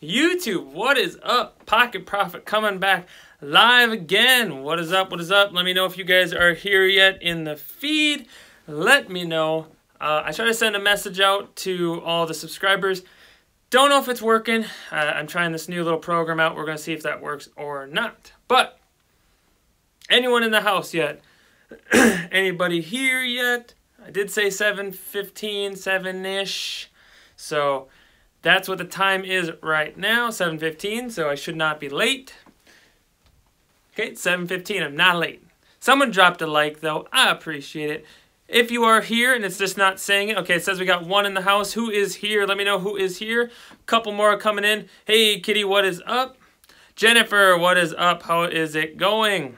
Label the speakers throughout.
Speaker 1: YouTube, what is up? Pocket Prophet coming back live again. What is up? What is up? Let me know if you guys are here yet in the feed. Let me know. I try to send a message out to all the subscribers. Don't know if it's working. I'm trying this new little program out. We're going to see if that works or not. But anyone in the house yet? Anybody here yet? I did say 7:15, 7-ish. So that's what the time is right now, 7:15. So I should not be late. Okay, it's 7:15. I'm not late. Someone dropped a like, though. I appreciate it. If you are here and it's just not saying it. Okay, it says we got one in the house. Who is here? Let me know who is here. Couple more are coming in. Hey, Kitty, what is up? Jennifer, what is up? How is it going?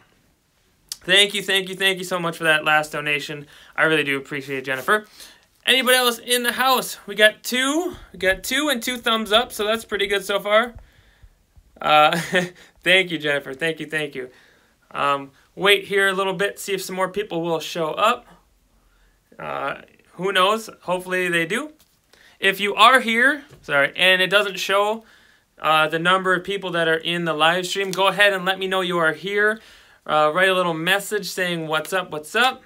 Speaker 1: Thank you so much for that last donation. I really do appreciate it, Jennifer. Anybody else in the house? We got two. We got two and 2 thumbs up, so that's pretty good so far. Thank you, Jennifer. Thank you. Wait here a little bit, see if some more people will show up. Who knows? Hopefully they do. If you are here, sorry, and it doesn't show the number of people that are in the live stream, go ahead and let me know you are here. Write a little message saying what's up, what's up.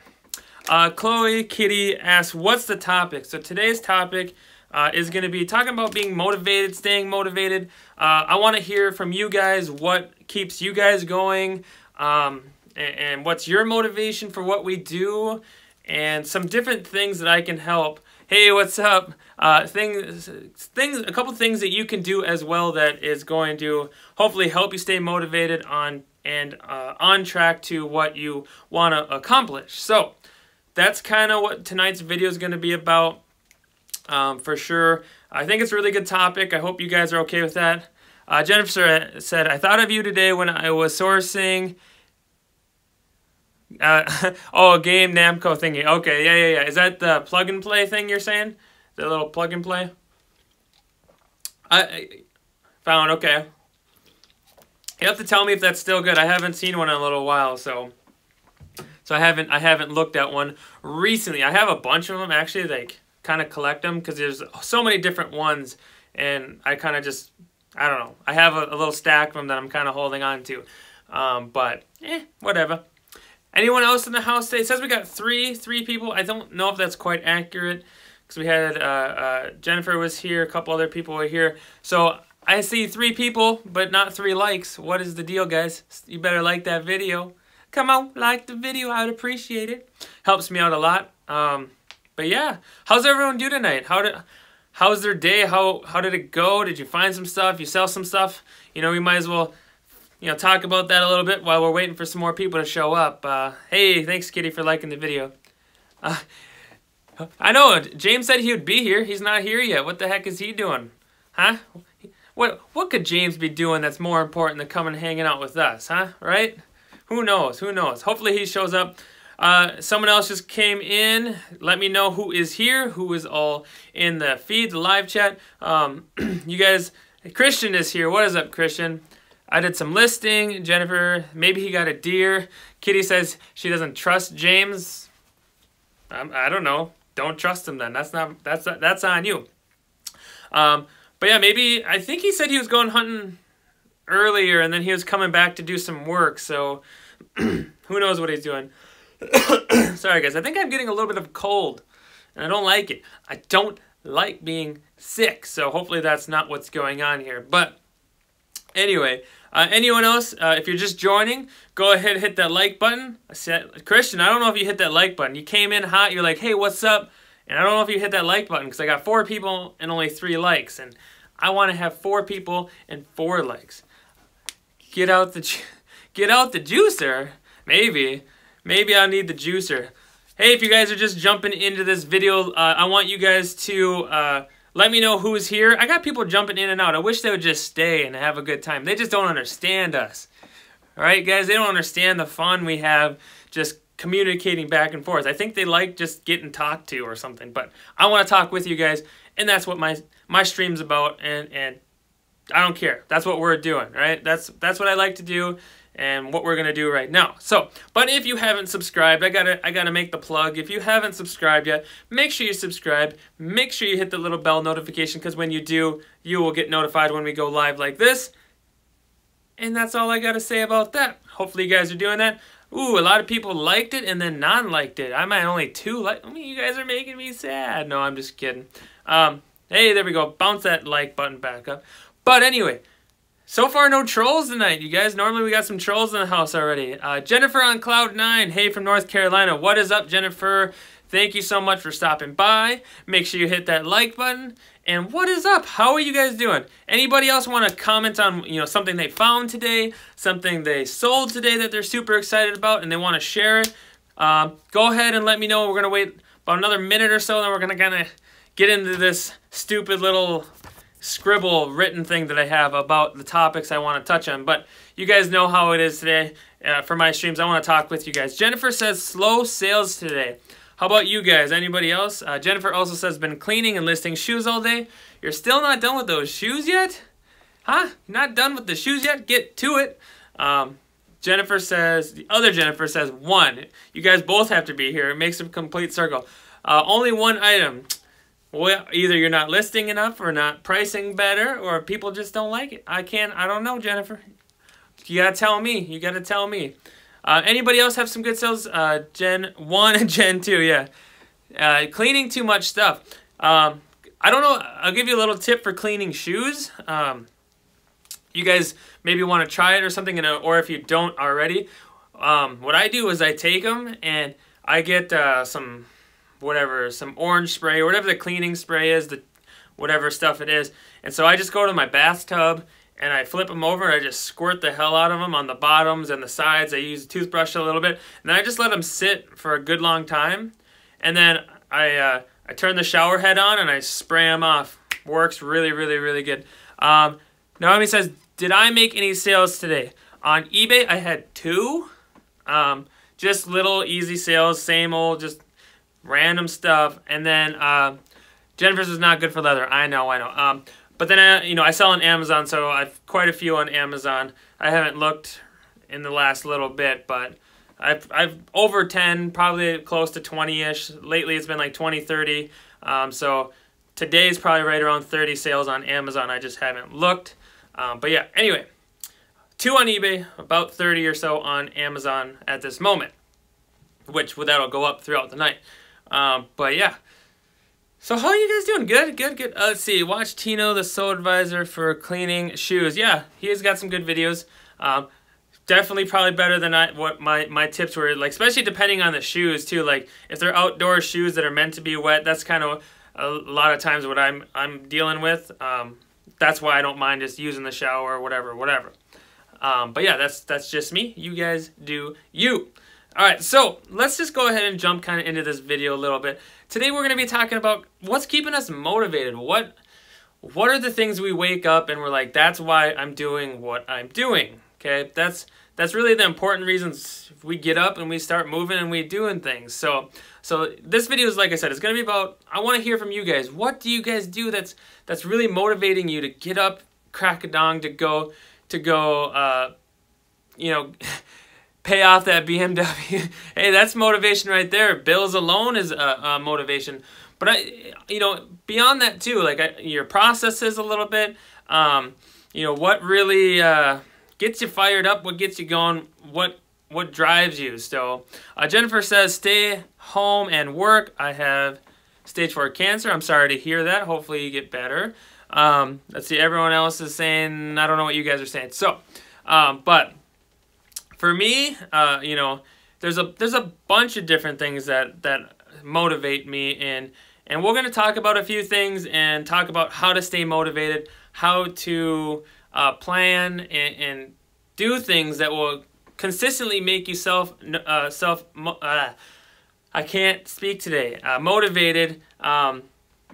Speaker 1: Chloe Kitty asks, what's the topic? So today's topic is going to be talking about being motivated, staying motivated. I want to hear from you guys what keeps you guys going, and what's your motivation for what we do, and some different things that I can help. Hey, what's up? A couple things that you can do as well that is going to hopefully help you stay motivated on track to what you want to accomplish. So that's kind of what tonight's video is going to be about, for sure. I think it's a really good topic. I hope you guys are okay with that. Jennifer said, I thought of you today when I was sourcing. Oh, game Namco thingy. Okay, yeah. Is that the plug and play thing you're saying? The little plug and play? I found, okay. You have to tell me if that's still good. I haven't seen one in a little while, so I haven't looked at one recently. I have a bunch of them actually, like kind of collect them because there's so many different ones, and I kind of just, I don't know. I have a little stack of them that I'm kind of holding on to, but whatever. Anyone else in the house today? It says we got three people. I don't know if that's quite accurate because we had Jennifer was here, a couple other people were here, so I see 3 people, but not 3 likes. What is the deal, guys? You better like that video. Come on, like the video. I'd appreciate it. Helps me out a lot. But yeah, how's everyone do tonight? How's their day? How did it go? Did you find some stuff? You sell some stuff? You know, we might as well, talk about that a little bit while we're waiting for some more people to show up. Hey, thanks, Kitty, for liking the video. I know, James said he would be here. He's not here yet. What the heck is he doing? Huh? What could James be doing that's more important than coming and hanging out with us, huh? Right? Who knows? Who knows? Hopefully he shows up. Someone else just came in. Let me know who is here, who is all in the feed, the live chat. You guys, Christian is here. What is up, Christian? I did some listing. Jennifer, maybe he got a deer. Kitty says she doesn't trust James. I don't know. Don't trust him then. That's on you. But yeah, maybe, I think he said he was going hunting earlier and then he was coming back to do some work, so who knows what he's doing. Sorry, guys, I think I'm getting a little bit of a cold, and I don't like it. I don't like being sick, so hopefully that's not what's going on here. But anyway, anyone else, if you're just joining, go ahead and hit that like button. Christian, I don't know if you hit that like button. You came in hot, you're like, hey, what's up? And I don't know if you hit that like button because I got 4 people and only 3 likes. And I want to have 4 people and 4 likes. Get out the juicer. Maybe I'll need the juicer. Hey, if you guys are just jumping into this video, I want you guys to let me know who is here. I got people jumping in and out. I wish they would just stay and have a good time. They just don't understand us. All right, guys? They don't understand the fun we have just communicating back and forth. I think they like just getting talked to or something, but I want to talk with you guys, and that's what my stream's about, and I don't care. That's what we're doing, right? That's what I like to do, and what we're gonna do right now. So, but if you haven't subscribed, I gotta make the plug. If you haven't subscribed yet, make sure you subscribe. Make sure you hit the little bell notification, because when you do, you will get notified when we go live like this. And that's all I gotta say about that. Hopefully you guys are doing that. Ooh, a lot of people liked it and then non-liked it. I might only 2 like. I mean, you guys are making me sad. No, I'm just kidding. Hey, there we go. Bounce that like button back up. But anyway, so far no trolls tonight, you guys. Normally we got some trolls in the house already. Jennifer on Cloud9. Hey, from North Carolina. What is up, Jennifer? Thank you so much for stopping by. Make sure you hit that like button. And what is up? How are you guys doing? Anybody else want to comment on, something they found today, something they sold today that they're super excited about and they want to share it? Go ahead and let me know. We're going to wait about another minute or so, then we're going to kind of get into this stupid little scribble written thing that I have about the topics I want to touch on. But you guys know how it is today. For my streams, I want to talk with you guys. Jennifer says slow sales today. How about you guys? Anybody else? Jennifer also says, been cleaning and listing shoes all day. You're still not done with those shoes yet? Huh? Not done with the shoes yet? Get to it. Jennifer says, the other Jennifer says, 1. You guys both have to be here. It makes a complete circle. Only 1 item. Well, either you're not listing enough or not pricing better, or people just don't like it. I don't know, Jennifer. You gotta tell me. You gotta tell me. Anybody else have some good sales? Gen 1 and Gen 2, yeah. Cleaning too much stuff. I don't know. I'll give you a little tip for cleaning shoes. You guys maybe want to try it or something, or if you don't already. What I do is I take them and I get some orange spray or whatever the cleaning spray is, whatever stuff it is. And so I just go to my bathtub and I flip them over and I just squirt the hell out of them on the bottoms and the sides. I use a toothbrush a little bit. And then I just let them sit for a good long time. And then I turn the shower head on and I spray them off. Works really, really, really good. Naomi says, did I make any sales today? On eBay, I had 2. Just little easy sales, same old, just random stuff. And then Jennifer's is not good for leather. I know. But then, I sell on Amazon, so I've quite a few on Amazon. I haven't looked in the last little bit, but I've over 10, probably close to 20-ish. Lately, it's been like 20, 30. So today's probably right around 30 sales on Amazon. I just haven't looked. But yeah, anyway, 2 on eBay, about 30 or so on Amazon at this moment, which that'll go up throughout the night. But yeah. So how are you guys doing? Good, good, good. Let's see. Watch Tino, the Soul Advisor, for cleaning shoes. Yeah, he has got some good videos. Definitely probably better than what my tips were. Like, especially depending on the shoes too. Like if they're outdoor shoes that are meant to be wet, that's kind of a lot of times what I'm dealing with. That's why I don't mind just using the shower or whatever. But yeah, that's just me. You guys do you. All right, so let's just go ahead and jump kind of into this video a little bit. Today we're going to be talking about what's keeping us motivated. What are the things we wake up and we're like, that's why I'm doing what I'm doing. Okay, that's really the important reasons we get up and we start moving and we doing things. So this video is, like I said, it's going to be about, I want to hear from you guys. What do you guys do that's really motivating you to get up, crack a dong, to go pay off that BMW. Hey, that's motivation right there. Bills alone is motivation. But beyond that too, like your processes a little bit. What really gets you fired up? What gets you going? What drives you? So Jennifer says, stay home and work. I have stage 4 cancer. I'm sorry to hear that. Hopefully you get better. Let's see. Everyone else is saying, I don't know what you guys are saying. So, but for me, there's a bunch of different things that motivate me, and we're going to talk about a few things and talk about how to stay motivated, how to plan and do things that will consistently make you I can't speak today. Motivated,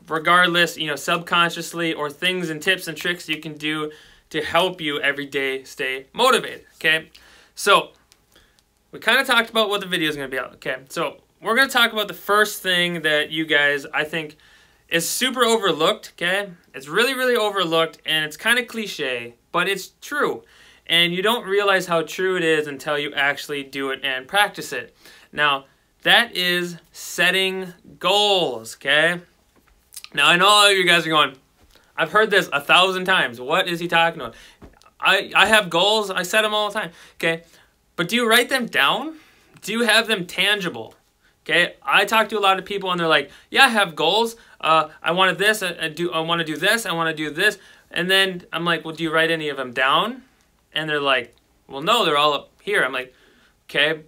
Speaker 1: regardless, subconsciously, or things and tips and tricks you can do to help you every day stay motivated. Okay. So, we kind of talked about what the video is going to be about, okay? So, we're going to talk about the first thing that you guys, I think, is super overlooked, okay? It's really, really overlooked, and it's kind of cliche, but it's true. And you don't realize how true it is until you actually do it and practice it. Now, that is setting goals, okay? Now, I know all of you guys are going, I've heard this 1,000 times. What is he talking about? I have goals. I set them all the time, okay? But do you write them down? Do you have them tangible? Okay, I talk to a lot of people and they're like, yeah, I have goals. I wanted this, I want to do this, I want to do this. And then I'm like, well, do you write any of them down? And they're like, well, no, they're all up here. I'm like, okay,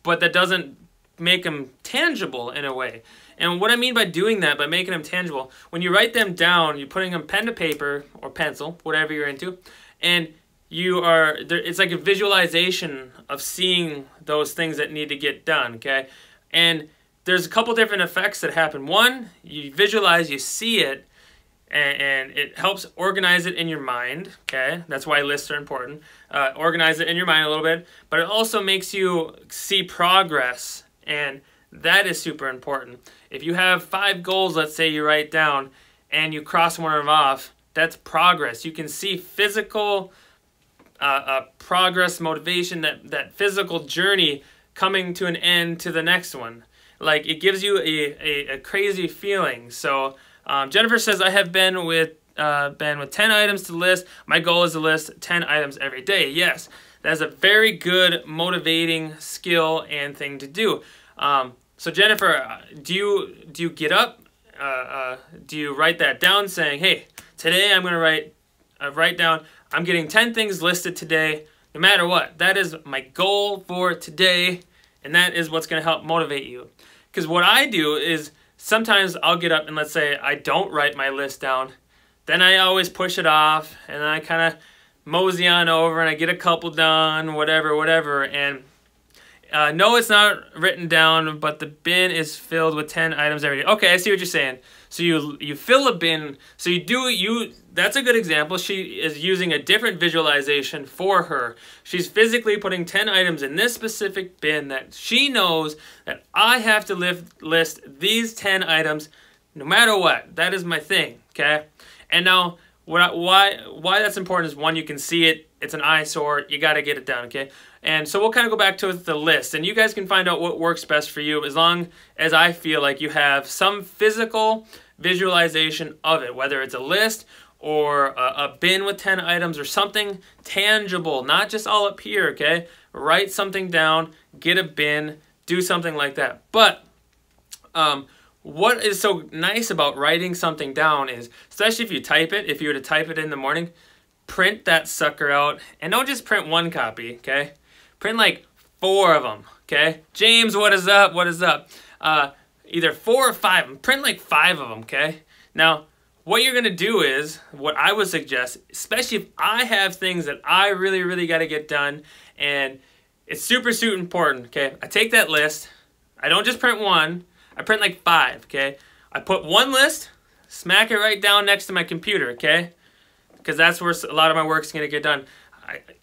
Speaker 1: but that doesn't make them tangible in a way. And what I mean by doing that, by making them tangible, when you write them down, you're putting them pen to paper or pencil, whatever you're into, and it's like a visualization of seeing those things that need to get done, okay? And there's a couple different effects that happen. One, you visualize, you see it, and it helps organize it in your mind, okay? That's why lists are important. Organize it in your mind a little bit, but it also makes you see progress, and that is super important. If you have 5 goals, let's say you write down, and you cross one of them off, that's progress. You can see physical progress, motivation, that physical journey coming to an end to the next one. Like, it gives you a crazy feeling. So Jennifer says, I have been with 10 items to list. My goal is to list 10 items every day. Yes, that is a very good motivating skill and thing to do. So Jennifer, do you get up? Do you write that down saying, hey, today I'm going to write down, I'm getting 10 things listed today, no matter what. That is my goal for today, and that is what's going to help motivate you. Because what I do is sometimes I'll get up and let's say I don't write my list down. Then I always push it off, and then I kind of mosey on over and I get a couple done, whatever. And no, it's not written down, but the bin is filled with 10 items every day. Okay, I see what you're saying. So you fill a bin. So that's a good example. She is using a different visualization for her. She's physically putting 10 items in this specific bin that she knows that I have to list these 10 items no matter what. That is my thing, okay? And now, why that's important is, one, you can see it. It's an eyesore. You got to get it done, okay? And so we'll kind of go back to the list. And you guys can find out what works best for you, as long as I feel like you have some physical visualization of it, whether it's a list or a bin with 10 items or something tangible, not just all up here, okay? Write something down, get a bin, do something like that. But what is so nice about writing something down is, especially if you type it, if you were to type it in the morning, print that sucker out, and don't just print one copy, okay? Print like 4 of them, okay? James, what is up? What is up? Either 4 or 5. Print like 5 of them, okay? Now, what you're going to do is, what I would suggest, especially if I have things that I really got to get done, and it's super important, okay? I take that list. I don't just print 1. I print like 5, okay? I put 1 list, smack it right down next to my computer, okay? Because that's where a lot of my work is going to get done.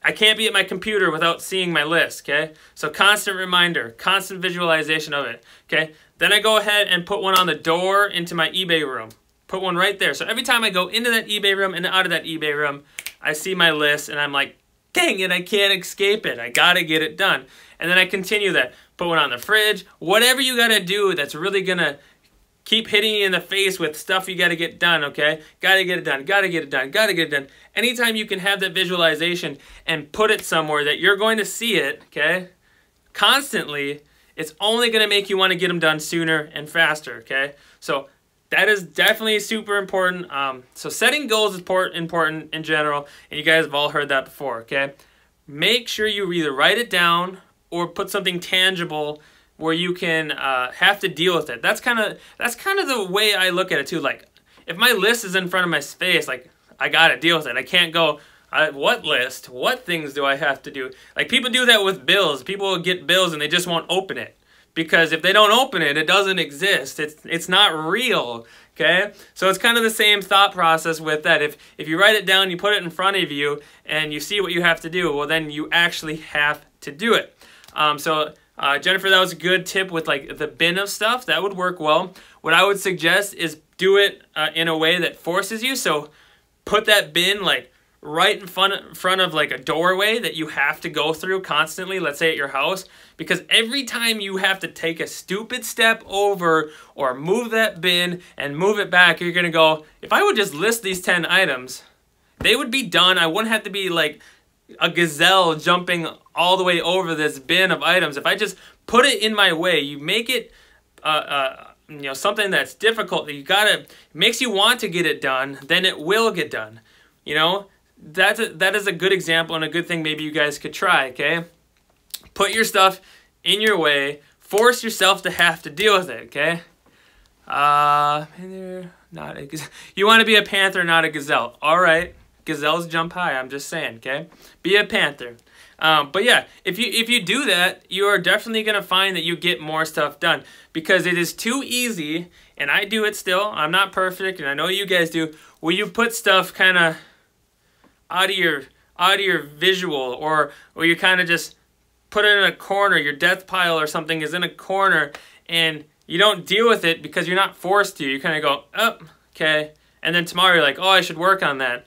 Speaker 1: I can't be at my computer without seeing my list, okay? So constant reminder, constant visualization of it, okay? Then I go ahead and put one on the door into my eBay room. Put one right there. So every time I go into that eBay room and out of that eBay room, I see my list and I'm like, dang it, I can't escape it. I got to get it done. And then I continue that. Put one on the fridge. Whatever you got to do that's really going to keep hitting you in the face with stuff you got to get done, okay? Got to get it done, got to get it done, got to get it done. Anytime you can have that visualization and put it somewhere that you're going to see it, okay, constantly, it's only going to make you want to get them done sooner and faster, okay? So that is definitely super important. So setting goals is important in general, and you guys have all heard that before, okay? Make sure you either write it down or put something tangible where you can have to deal with it. That's kind of the way I look at it too. Like, if my list is in front of my face, like, I gotta deal with it. I can't go, what list? What things do I have to do? Like, people do that with bills. People will get bills and they just won't open it, because if they don't open it, it doesn't exist. It's not real. Okay, so it's kind of the same thought process with that. If you write it down, you put it in front of you, and you see what you have to do, well, then you actually have to do it. Jennifer, that was a good tip with like the bin of stuff. That would work well. What I would suggest is do it in a way that forces you. So put that bin like right in front of like a doorway that you have to go through constantly, let's say at your house, because every time you have to take a stupid step over or move that bin and move it back, you're gonna go, if I would just list these 10 items, they would be done. I wouldn't have to be like a gazelle jumping all the way over this bin of items. If I just put it in my way, you make it you know, something that's difficult that you gotta, makes you want to get it done, then it will get done. You know, that is a good example and a good thing maybe you guys could try, okay? Put your stuff in your way, force yourself to have to deal with it, okay? You want to be a panther, not a gazelle. All right, gazelles jump high, I'm just saying, okay? Be a panther. But yeah, if you do that, you are definitely going to find that you get more stuff done, because it is too easy, and I do it still. I'm not perfect, and I know you guys do, where you put stuff kind of out of your visual, or you kind of just put it in a corner. Your death pile or something is in a corner, and you don't deal with it because you're not forced to. You kind of go, oh, okay, and then tomorrow you're like, oh, I should work on that.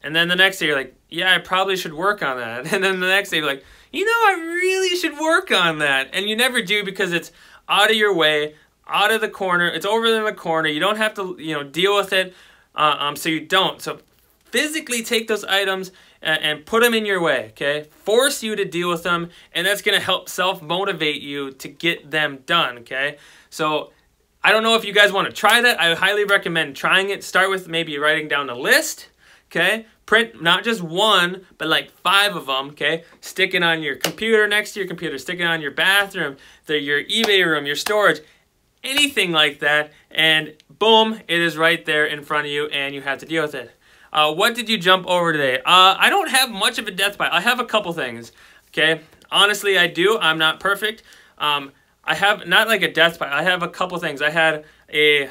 Speaker 1: And then the next day you're like, yeah, I probably should work on that. And then the next day you're like, you know, I really should work on that. And you never do, because it's out of your way, out of the corner. It's over in the corner. You don't have to, you know, deal with it. So you don't. So physically take those items and put them in your way, okay? Force you to deal with them, and that's going to help self-motivate you to get them done, okay? So I don't know if you guys want to try that. I highly recommend trying it. Start with maybe writing down a list, okay? Print not just one, but like 5 of them, okay? Stick it on your computer, next to your computer. Stick it on your bathroom, your eBay room, your storage, anything like that. And boom, it is right there in front of you, and you have to deal with it. What did you jump over today? I don't have much of a death pile. I have a couple things, okay? Honestly, I do. I'm not perfect. I have not like a death pile. I have a couple things. I had a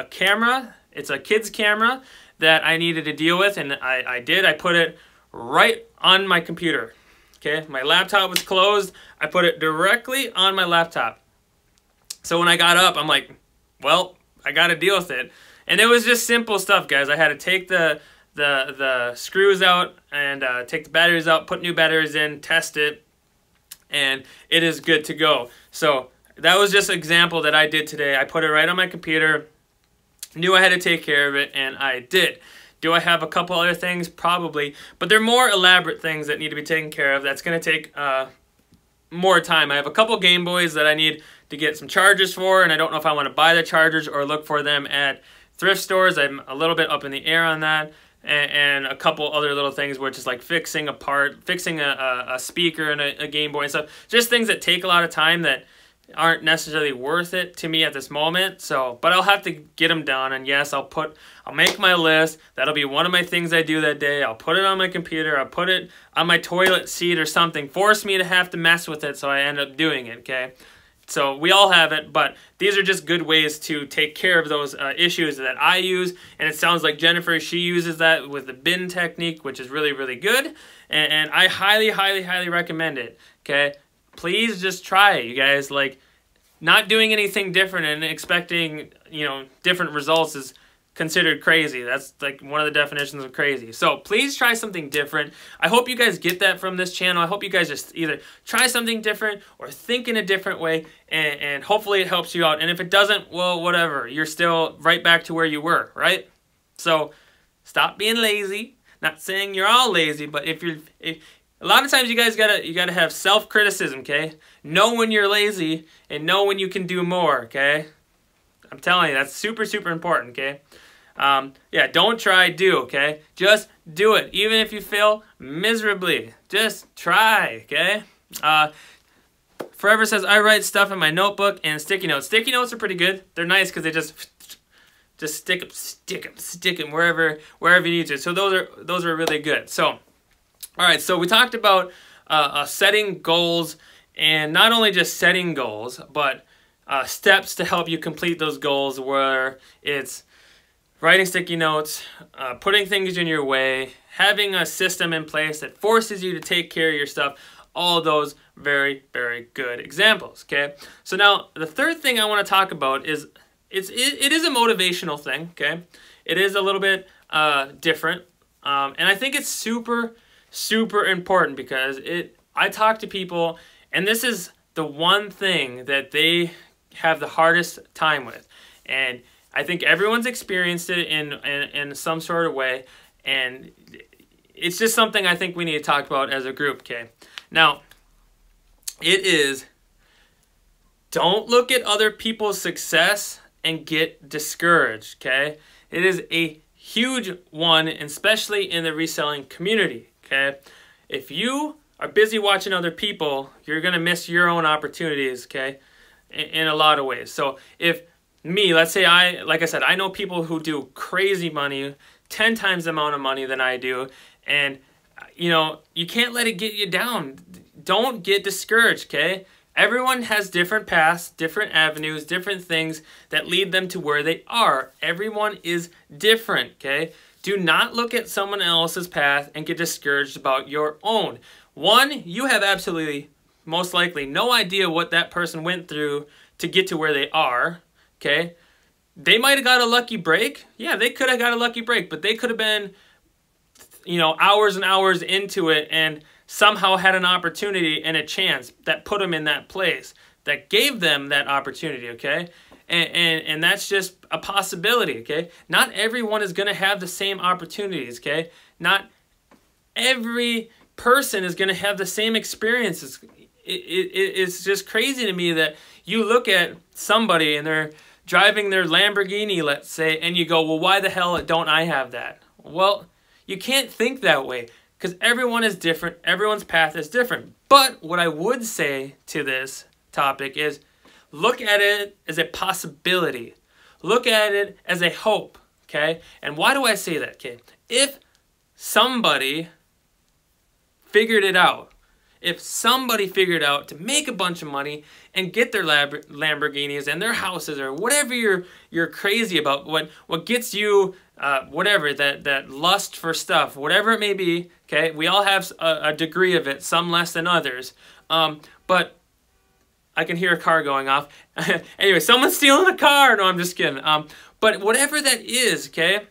Speaker 1: camera. It's a kid's camera that I needed to deal with, and I did. I put it right on my computer, okay? My laptop was closed. I put it directly on my laptop. So when I got up, I'm like, well, I got to deal with it. And it was just simple stuff, guys. I had to take the screws out and take the batteries out, put new batteries in, test it, and it is good to go. So that was just an example that I did today. I put it right on my computer, knew I had to take care of it, and I did. Do I have a couple other things? Probably, but they're more elaborate things that need to be taken care of. That's going to take more time. I have a couple Game Boys that I need to get some chargers for, and I don't know if I want to buy the chargers or look for them at thrift stores. I'm a little bit up in the air on that. And a couple other little things, which is like fixing a speaker and a Game Boy and stuff. Just things that take a lot of time that aren't necessarily worth it to me at this moment. So, but I'll have to get them done. And yes, I'll make my list. That'll be one of my things I do that day. I'll put it on my computer. I'll put it on my toilet seat or something. Force me to have to mess with it, so I end up doing it, okay? So we all have it, but these are just good ways to take care of those issues that I use. And it sounds like Jennifer, she uses that with the bin technique, which is really, really good. And I highly, highly, highly recommend it, okay? Please just try it, you guys. Like, not doing anything different and expecting, you know, different results is considered crazy. That's like one of the definitions of crazy. So please try something different. I hope you guys get that from this channel. I hope you guys just either try something different or think in a different way, and hopefully it helps you out. And if it doesn't, well, whatever. You're still right back to where you were, right? So stop being lazy. Not saying you're all lazy, but if a lot of times you guys gotta have self-criticism, okay? Know when you're lazy and know when you can do more, okay? I'm telling you, that's super, super important, okay? Yeah, don't try, do, okay? Just do it. Even if you fail miserably, just try, okay? Forever says, I write stuff in my notebook and sticky notes. Sticky notes are pretty good. They're nice because they just stick them wherever you need to. So those are really good. So, all right, so we talked about setting goals, and not only just setting goals, but steps to help you complete those goals, where it's writing sticky notes, putting things in your way, having a system in place that forces you to take care of your stuff. All those very, very good examples, okay? So now the third thing I want to talk about is it is a motivational thing, okay? It is a little bit different. And I think it's super, super important because I talk to people, and this is the one thing that they have the hardest time with. And I think everyone's experienced it in some sort of way, and it's just something I think we need to talk about as a group, okay? Now, it is, don't look at other people's success and get discouraged, okay? It is a huge one, especially in the reselling community, okay? If you are busy watching other people, you're going to miss your own opportunities, okay, in a lot of ways. So if me, let's say like I said, I know people who do crazy money, 10 times the amount of money than I do, and, you know, you can't let it get you down. Don't get discouraged, okay? Everyone has different paths, different avenues, different things that lead them to where they are. Everyone is different, okay? Do not look at someone else's path and get discouraged about your own. One, you have absolutely, most likely, no idea what that person went through to get to where they are, okay? They might have got a lucky break. Yeah, they could have got a lucky break, but they could have been, you know, hours and hours into it and somehow had an opportunity and a chance that put them in that place, that gave them that opportunity, okay? And that's just a possibility, okay? Not everyone is going to have the same opportunities, okay? Not every person is going to have the same experiences. It's just crazy to me that you look at somebody and they're driving their Lamborghini, let's say, and you go, well, why the hell don't I have that? Well, you can't think that way because everyone is different. Everyone's path is different. But what I would say to this topic is look at it as a possibility. Look at it as a hope, okay? And why do I say that, okay? If somebody figured it out, if somebody figured out to make a bunch of money and get their Lamborghinis and their houses or whatever you're crazy about, what gets you, whatever, that lust for stuff, whatever it may be, okay? We all have a degree of it, some less than others. But I can hear a car going off. Anyway, someone's stealing a car. No, I'm just kidding. But whatever that is, okay,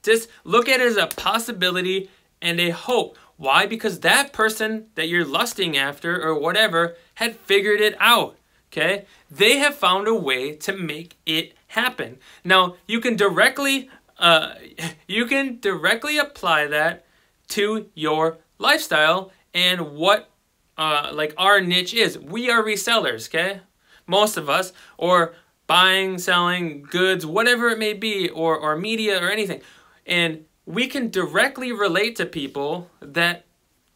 Speaker 1: just look at it as a possibility and a hope. Why? Because that person that you're lusting after or whatever had figured it out, okay? They have found a way to make it happen. Now, you can directly apply that to your lifestyle and what like our niche is. We are resellers, okay? Most of us, or buying, selling goods, whatever it may be, or media or anything. And we can directly relate to people that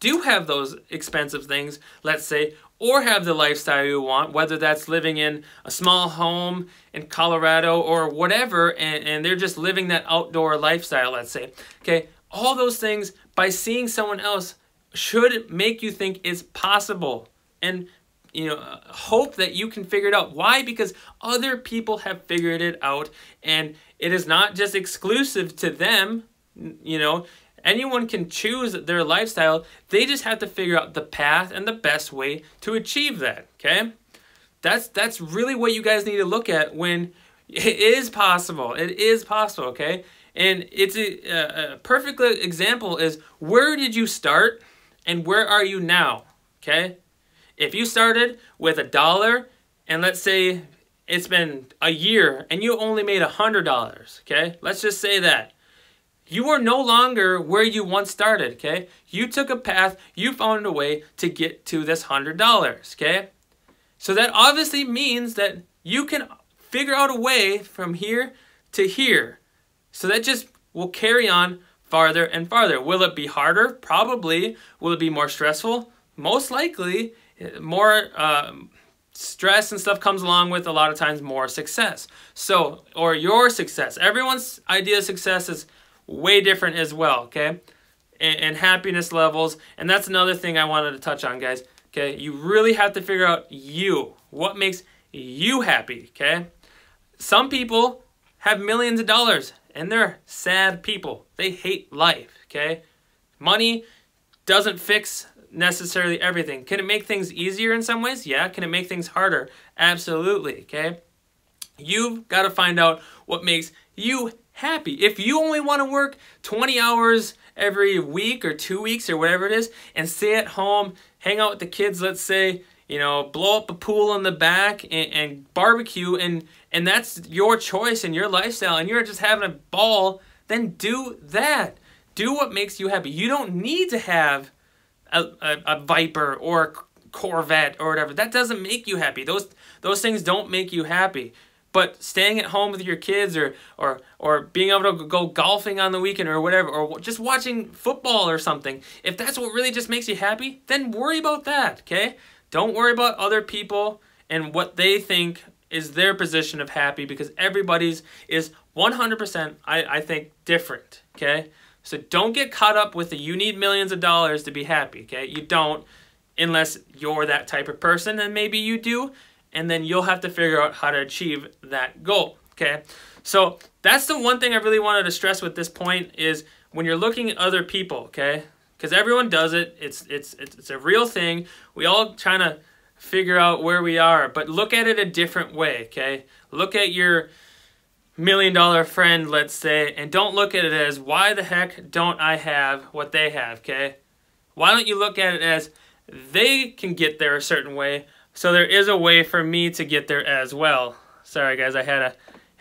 Speaker 1: do have those expensive things, let's say, or have the lifestyle you want, whether that's living in a small home in Colorado or whatever, and they're just living that outdoor lifestyle, let's say. Okay, all those things, by seeing someone else, should make you think it's possible. And, you know, hope that you can figure it out. Why? Because other people have figured it out, and it is not just exclusive to them. You know, anyone can choose their lifestyle. They just have to figure out the path and the best way to achieve that, okay? That's really what you guys need to look at when it is possible. It is possible, okay? And it's a perfect example is, where did you start and where are you now, okay? If you started with $1 and let's say it's been a year and you only made $100, okay? Let's just say that. You are no longer where you once started, okay? You took a path, you found a way to get to this $100, okay? So that obviously means that you can figure out a way from here to here. So that just will carry on farther and farther. Will it be harder? Probably. Will it be more stressful? Most likely. More stress and stuff comes along with a lot of times more success. So, or your success. Everyone's idea of success is way different as well, okay? And happiness levels. And that's another thing I wanted to touch on, guys. Okay, you really have to figure out you. What makes you happy, okay? Some people have millions of dollars and they're sad people. They hate life, okay? Money doesn't fix necessarily everything. Can it make things easier in some ways? Yeah. Can it make things harder? Absolutely, okay? You've got to find out what makes you happy. If you only want to work 20 hours every week or 2 weeks or whatever it is and stay at home, hang out with the kids, let's say, you know, blow up a pool in the back and barbecue, and that's your choice and your lifestyle, and you're just having a ball, then do that. Do what makes you happy. You don't need to have a Viper or a Corvette or whatever. That doesn't make you happy. Those things don't make you happy. But staying at home with your kids or being able to go golfing on the weekend or whatever, or just watching football or something, if that's what really just makes you happy, then worry about that, okay? Don't worry about other people and what they think is their position of happy, because everybody's is 100%, I think, different, okay? So don't get caught up with the you need millions of dollars to be happy, okay? You don't, unless you're that type of person, and maybe you do, and then you'll have to figure out how to achieve that goal, okay? So that's the one thing I really wanted to stress with this point is when you're looking at other people, okay? Because everyone does it. It's a real thing. We all trying to figure out where we are, but look at it a different way, okay? Look at your $1 million friend, let's say, and don't look at it as, why the heck don't I have what they have, okay? Why don't you look at it as, they can get there a certain way, so there is a way for me to get there as well. Sorry guys, I had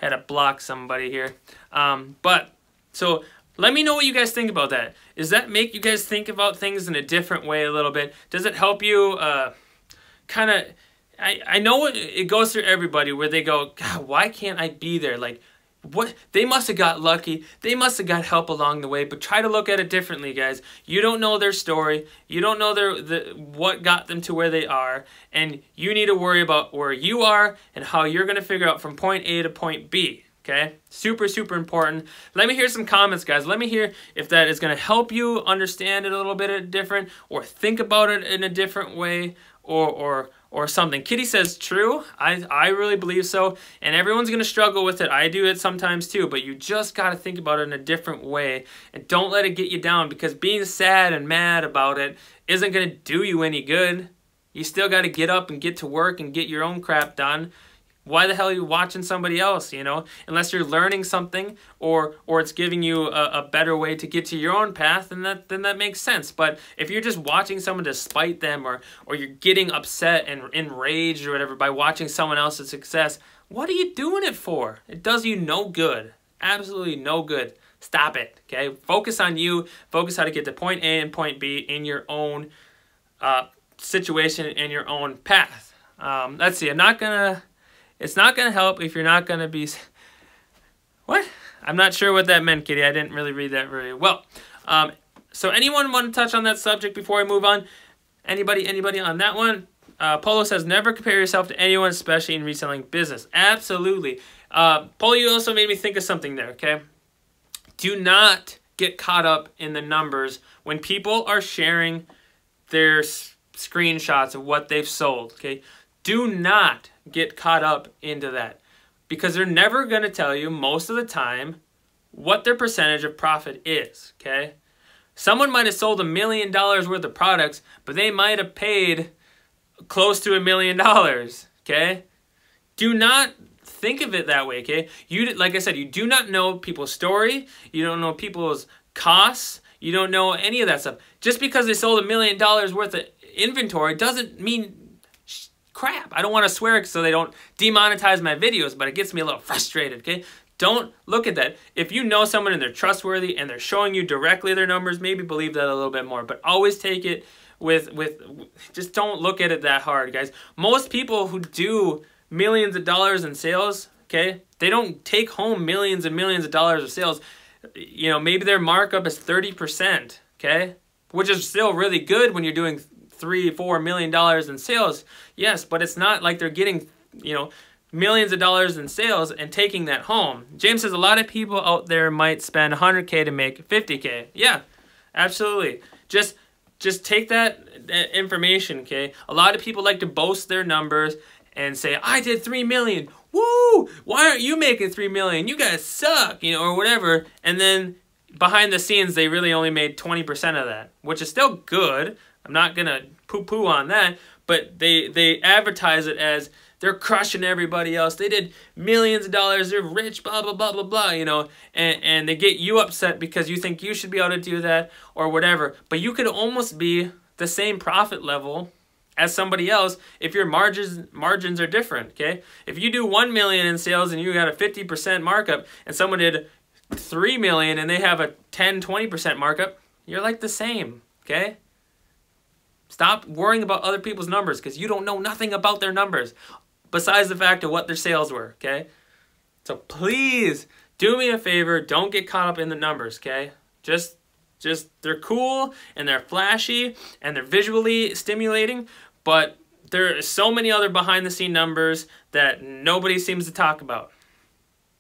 Speaker 1: to block somebody here. But so let me know what you guys think about that. Does that make you guys think about things in a different way a little bit? Does it help you kind of, I know it goes through everybody where they go, God, why can't I be there? Like, what? They must have got lucky. They must have got help along the way. But try to look at it differently, guys. You don't know their story. You don't know what got them to where they are. And you need to worry about where you are and how you're going to figure out from point A to point B. Okay? Super, super important. Let me hear some comments, guys. Let me hear if that is going to help you understand it a little bit different, or think about it in a different way, or something. Kitty says, true. I really believe so. And everyone's going to struggle with it. I do it sometimes too. But you just got to think about it in a different way. And don't let it get you down, because being sad and mad about it isn't going to do you any good. You still got to get up and get to work and get your own crap done. Why the hell are you watching somebody else, you know? Unless you're learning something or it's giving you a better way to get to your own path, then that makes sense. But if you're just watching someone to spite them, or you're getting upset and enraged or whatever by watching someone else's success, what are you doing it for? It does you no good. Absolutely no good. Stop it, okay? Focus on you. Focus how to get to point A and point B in your own situation and your own path. Let's see. It's not going to help if you're not going to be... What? I'm not sure what that meant, Kitty. I didn't really read that very well. So anyone want to touch on that subject before I move on? Anybody on that one? Polo says, never compare yourself to anyone, especially in reselling business. Absolutely. Polo, you also made me think of something there, okay? Do not get caught up in the numbers when people are sharing their screenshots of what they've sold, okay? Do not get caught up into that, because they're never going to tell you most of the time what their percentage of profit is, okay? Someone might have sold $1 million worth of products, but they might have paid close to $1 million, okay? Do not think of it that way, okay? Like I said, you do not know people's story. You don't know people's costs. You don't know any of that stuff. Just because they sold $1 million worth of inventory doesn't mean crap. I don't want to swear so they don't demonetize my videos, but it gets me a little frustrated, okay? Don't look at that. If you know someone and they're trustworthy and they're showing you directly their numbers, maybe believe that a little bit more, but always take it with just don't look at it that hard, guys. Most people who do millions of dollars in sales, okay, they don't take home millions and millions of dollars of sales. You know, maybe their markup is 30%, okay, which is still really good when you're doing $3-4 million in sales, yes, but it's not like they're getting, you know, millions of dollars in sales and taking that home. James says a lot of people out there might spend $100K to make $50K. Yeah, absolutely. Just take that information, okay? A lot of people like to boast their numbers and say, I did 3 million. Woo! Why aren't you making 3 million? You guys suck, you know, or whatever. And then behind the scenes, they really only made 20% of that, which is still good. I'm not going to poo-poo on that, but they advertise it as they're crushing everybody else. They did millions of dollars. They're rich, blah, blah, blah, blah, blah, you know, and they get you upset because you think you should be able to do that or whatever. But you could almost be the same profit level as somebody else if your margins are different, okay? If you do 1 million in sales and you got a 50% markup and someone did 3 million and they have a 10-20% markup, you're like the same, okay? Stop worrying about other people's numbers because you don't know nothing about their numbers besides the fact of what their sales were, okay? So please do me a favor, don't get caught up in the numbers, okay? Just they're cool and they're flashy and they're visually stimulating, but there are so many other behind the scene numbers that nobody seems to talk about,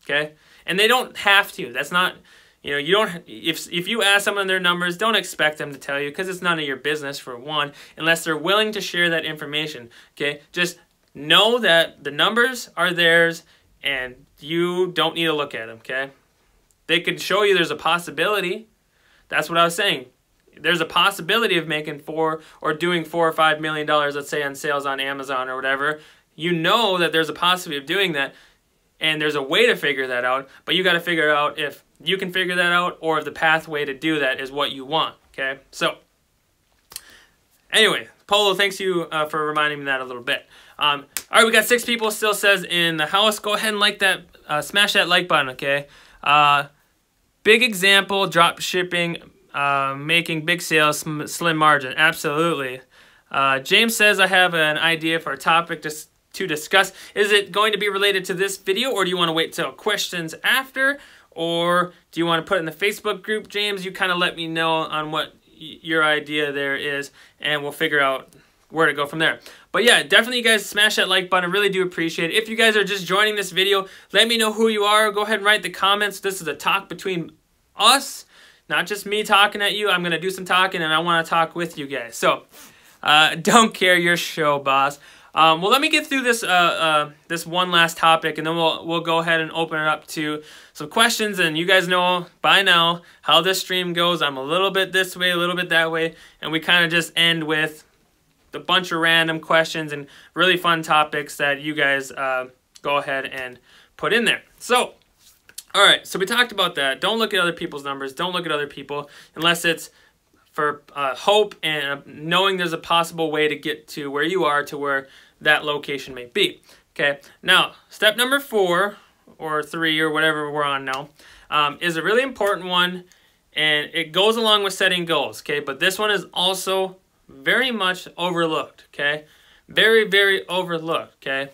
Speaker 1: okay? And they don't have to. That's not, you know, you don't, if you ask someone their numbers, don't expect them to tell you because it's none of your business for one, unless they're willing to share that information, okay? Just know that the numbers are theirs and you don't need to look at them, okay? They could show you there's a possibility. That's what I was saying. There's a possibility of making doing $4 or $5 million, let's say, on sales on Amazon or whatever. You know that there's a possibility of doing that, and there's a way to figure that out, but you got to figure out if you can figure that out or if the pathway to do that is what you want, okay? So, anyway, Polo, thanks you for reminding me that a little bit. All right, we got 6 people still says in the house. Go ahead and like that, smash that like button, okay? Big example, drop shipping, making big sales, slim margin. Absolutely. James says, I have an idea for a topic to discuss. Is it going to be related to this video, or do you want to wait till questions after? Or do you want to put it in the Facebook group, James? You kind of let me know on what your idea there is, and we'll figure out where to go from there. But yeah, definitely you guys smash that like button. I really do appreciate it. If you guys are just joining this video, let me know who you are. Go ahead and write the comments. This is a talk between us, not just me talking at you. I'm going to do some talking, and I want to talk with you guys. So, don't care, your show, boss. Well, let me get through this this one last topic, and then we'll go ahead and open it up to some questions. And you guys know by now how this stream goes. I'm a little bit this way, a little bit that way, and we kind of just end with a bunch of random questions and really fun topics that you guys go ahead and put in there. So, all right, so we talked about that. Don't look at other people's numbers. Don't look at other people unless it's for hope and knowing there's a possible way to get to where you are, to where that location may be. Okay, now step number 4 or 3 or whatever we're on now is a really important one, and it goes along with setting goals. Okay, but this one is also very much overlooked. Okay, very, very overlooked. Okay,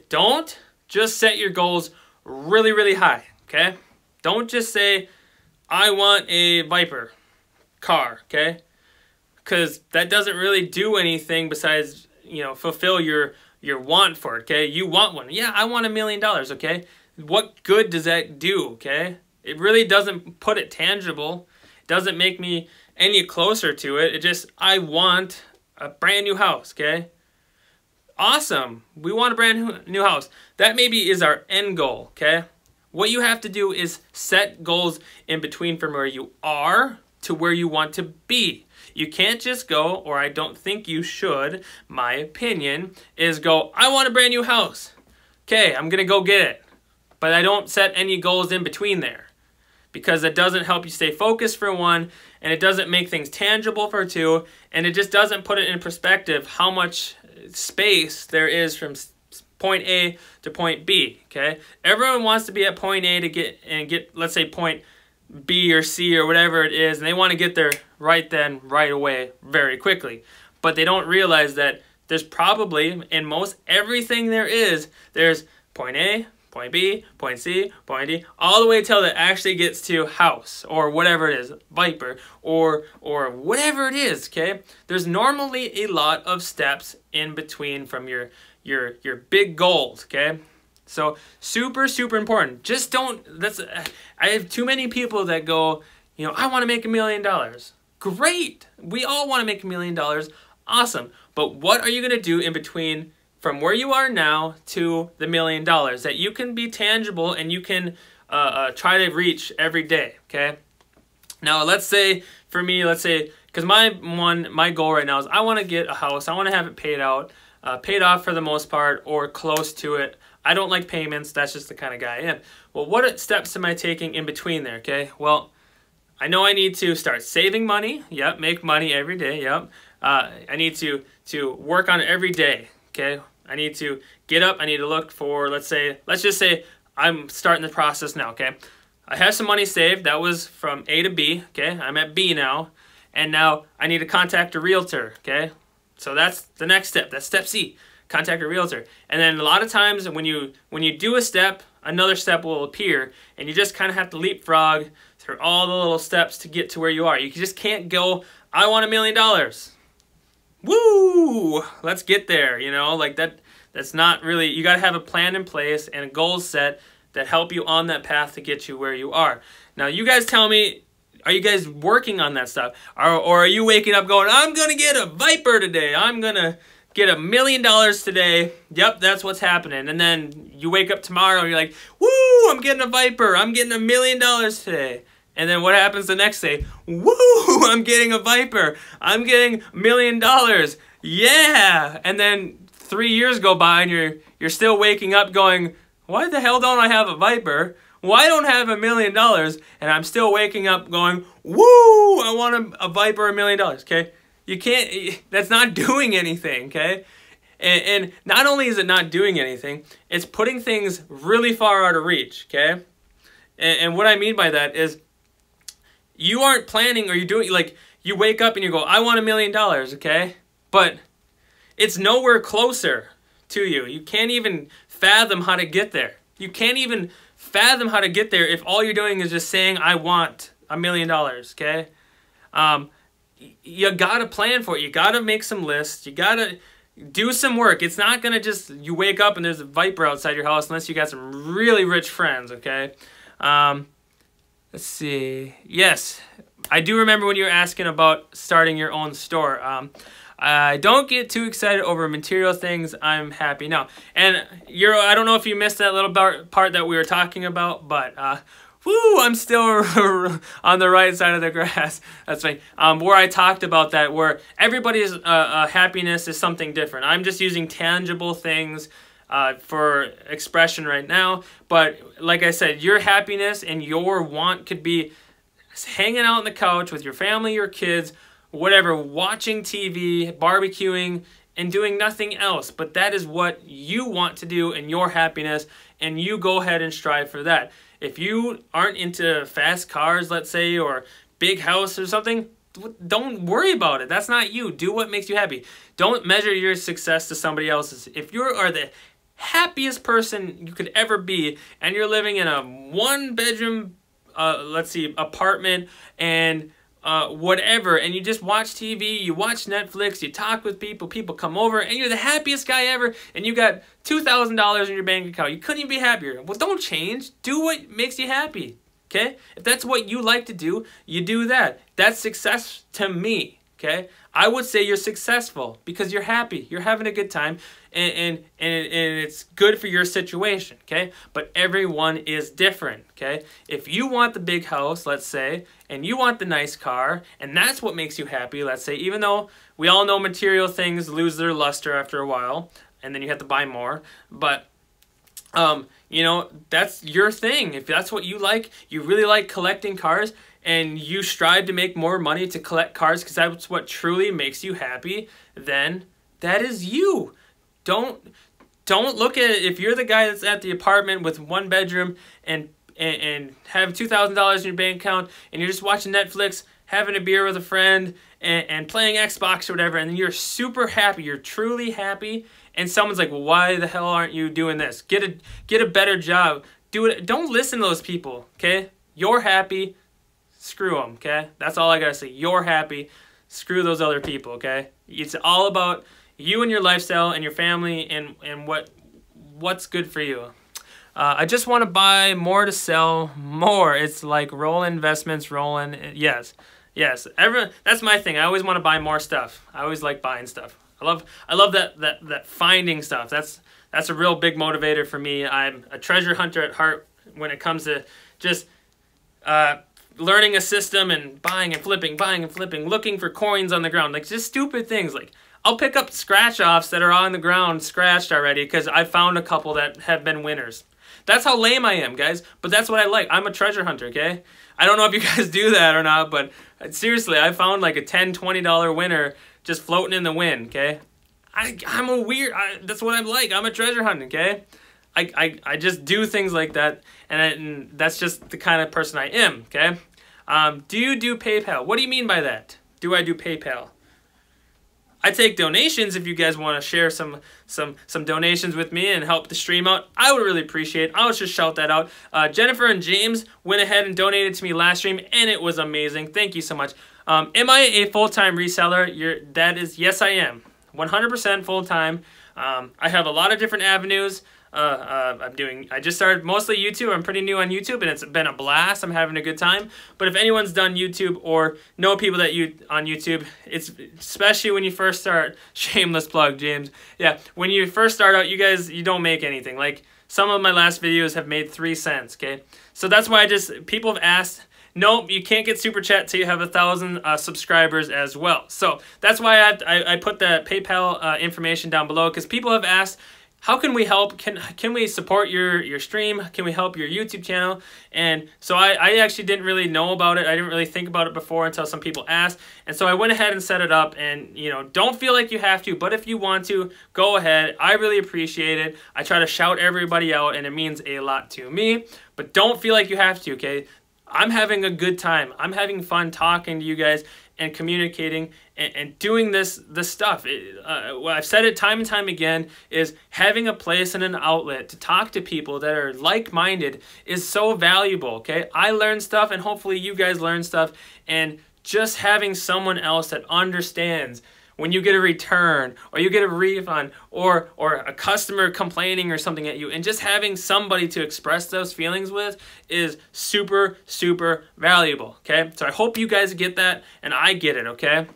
Speaker 1: don't just set your goals really, really high. Okay, don't just say I want a Viper car, okay? Because that doesn't really do anything besides, you know, fulfill your want for it, okay? You want one. Yeah, I want $1 million, okay? What good does that do, okay? It really doesn't put it tangible. It doesn't make me any closer to it. It just, I want a brand new house, okay? Awesome. We want a brand new house. That maybe is our end goal, okay? What you have to do is set goals in between from where you are to where you want to be. You can't just go, or I don't think you should, my opinion, is go, I want a brand new house. Okay, I'm going to go get it. But I don't set any goals in between there, because it doesn't help you stay focused for one, and it doesn't make things tangible for two, and it just doesn't put it in perspective how much space there is from point A to point B, okay? Everyone wants to be at point A to get, let's say, point B or C or whatever it is, and they want to get there right then, right away, very quickly. But they don't realize that there's probably, in most everything there's point A, point B, point C, point D, all the way till it actually gets to house or whatever it is, Viper or whatever it is, okay? There's normally a lot of steps in between from your big goals, okay? So super, super important. Just don't, I have too many people that go, you know, I want to make $1 million. Great. We all want to make $1 million. Awesome. But what are you going to do in between from where you are now to the $1 million that you can be tangible and you can try to reach every day, okay? Now, let's say, for me, because my goal right now is I want to get a house. I want to have it paid out. paid off for the most part or close to it. I don't like payments. That's just the kind of guy I am. Well, what steps am I taking in between there, okay? Well, I know I need to start saving money. Yep, make money every day. Yep. I need to work on it every day, okay? I need to get up. I need to look for, let's just say I'm starting the process now, okay? I have some money saved. That was from A to B, okay? I'm at B now. And now I need to contact a realtor, okay? So that's the next step. That's step C. Contact a realtor. And then a lot of times when you do a step, another step will appear, and you just kind of have to leapfrog through all the little steps to get to where you are. You just can't go, I want $1 million. Woo! Let's get there, you know? Like that's not really, you got to have a plan in place and a goal set that help you on that path to get you where you are. Now, you guys tell me, are you guys working on that stuff? Or are you waking up going, I'm going to get a Viper today. I'm going to get $1 million today. Yep, that's what's happening. And then you wake up tomorrow and you're like, woo, I'm getting a Viper. I'm getting $1 million today. And then what happens the next day? Woo, I'm getting a Viper. I'm getting $1 million. Yeah. And then 3 years go by and you're still waking up going, why the hell don't I have a Viper? Why don't I have $1 million? And I'm still waking up going, woo, I want a Viper, $1 million, okay? You can't, that's not doing anything, okay? And not only is it not doing anything, it's putting things really far out of reach, okay? And what I mean by that is you aren't planning, or you're doing, like, you wake up and you go, I want $1 million, okay? But it's nowhere closer to you. You can't even fathom how to get there. You can't even fathom how to get there if all you're doing is just saying, I want $1 million, okay? You gotta plan for it. You gotta make some lists. You gotta do some work. It's not gonna just, you wake up and there's a Viper outside your house unless you got some really rich friends, okay? Let's see. Yes, I do remember when you were asking about starting your own store. I don't get too excited over material things. I'm happy now. And I don't know if you missed that little part that we were talking about, but woo, I'm still on the right side of the grass. That's right. Where I talked about that, where everybody's happiness is something different. I'm just using tangible things for expression right now. But like I said, your happiness and your want could be hanging out on the couch with your family, your kids, whatever, watching TV, barbecuing, and doing nothing else. But that is what you want to do in your happiness, and you go ahead and strive for that. If you aren't into fast cars, let's say, or big house or something, don't worry about it. That's not you. Do what makes you happy. Don't measure your success to somebody else's. If you are the happiest person you could ever be, and you're living in a one-bedroom, apartment, and whatever, and you just watch TV, you watch Netflix, you talk with people, people come over, and you're the happiest guy ever, and you got $2,000 in your bank account. You couldn't even be happier. Well, don't change. Do what makes you happy, okay? If that's what you like to do, you do that. That's success to me, okay? I would say you're successful because you're happy. You're having a good time, and it's good for your situation, okay? But everyone is different, okay? If you want the big house, let's say, and you want the nice car, and that's what makes you happy, let's say, even though we all know material things lose their luster after a while, and then you have to buy more, but you know, that's your thing. If that's what you like, you really like collecting cars, and you strive to make more money to collect cars because that's what truly makes you happy, then that is you. Don't look at it. If you're the guy that's at the apartment with one bedroom and have $2,000 in your bank account, and you're just watching Netflix, having a beer with a friend, and playing Xbox or whatever, and you're super happy, you're truly happy, and someone's like, well, why the hell aren't you doing this? Get a better job. Do it. Don't listen to those people, okay? You're happy. Screw them, okay? That's all I gotta say. You're happy. Screw those other people, okay? It's all about you and your lifestyle and your family and what's good for you. I just want to buy more to sell more. It's like roll investments, rolling. Yes. That's my thing. I always want to buy more stuff. I always like buying stuff. I love that finding stuff. That's a real big motivator for me. I'm a treasure hunter at heart when it comes to just learning a system and buying and flipping, looking for coins on the ground, like just stupid things. Like I'll pick up scratch-offs that are on the ground scratched already because I found a couple that have been winners. That's how lame I am, guys, but that's what I like. I'm a treasure hunter, okay? I don't know if you guys do that or not, but seriously, I found like a $10, $20 winner just floating in the wind, okay? I'm a weird, that's what I'm like. I'm a treasure hunter, okay? I just do things like that, and that's just the kind of person I am, okay? Do you do PayPal? What do you mean by that? Do I do PayPal? I take donations if you guys want to share some donations with me and help the stream out. I would really appreciate it. I'll just shout that out. Jennifer and James went ahead and donated to me last stream, and it was amazing. Thank you so much. Am I a full-time reseller? That is, yes, I am. 100% full-time. I have a lot of different avenues. I just started mostly YouTube. I'm pretty new on YouTube, and it's been a blast. I'm having a good time. But if anyone's done YouTube or know people that on YouTube, it's especially when you first start. Shameless plug, James. Yeah, when you first start out, you don't make anything. Like some of my last videos have made 3 cents. Okay, so that's why people have asked. Nope, you can't get Super Chat till you have 1,000 subscribers as well. So that's why I put the PayPal information down below, because people have asked, how can we help? Can we support your stream? Can we help your YouTube channel? And so I actually didn't really know about it. I didn't really think about it before until some people asked. And so I went ahead and set it up. And, you know, don't feel like you have to, but if you want to, go ahead. I really appreciate it. I try to shout everybody out, and it means a lot to me. But don't feel like you have to, okay? I'm having a good time. I'm having fun talking to you guys and communicating and doing this stuff. I've said it time and time again, is having a place and an outlet to talk to people that are like-minded is so valuable, okay? I learn stuff, and hopefully you guys learn stuff, and just having someone else that understands when you get a return or you get a refund or a customer complaining or something at you, and just having somebody to express those feelings with is super, super valuable, okay? So I hope you guys get that, and I get it, okay?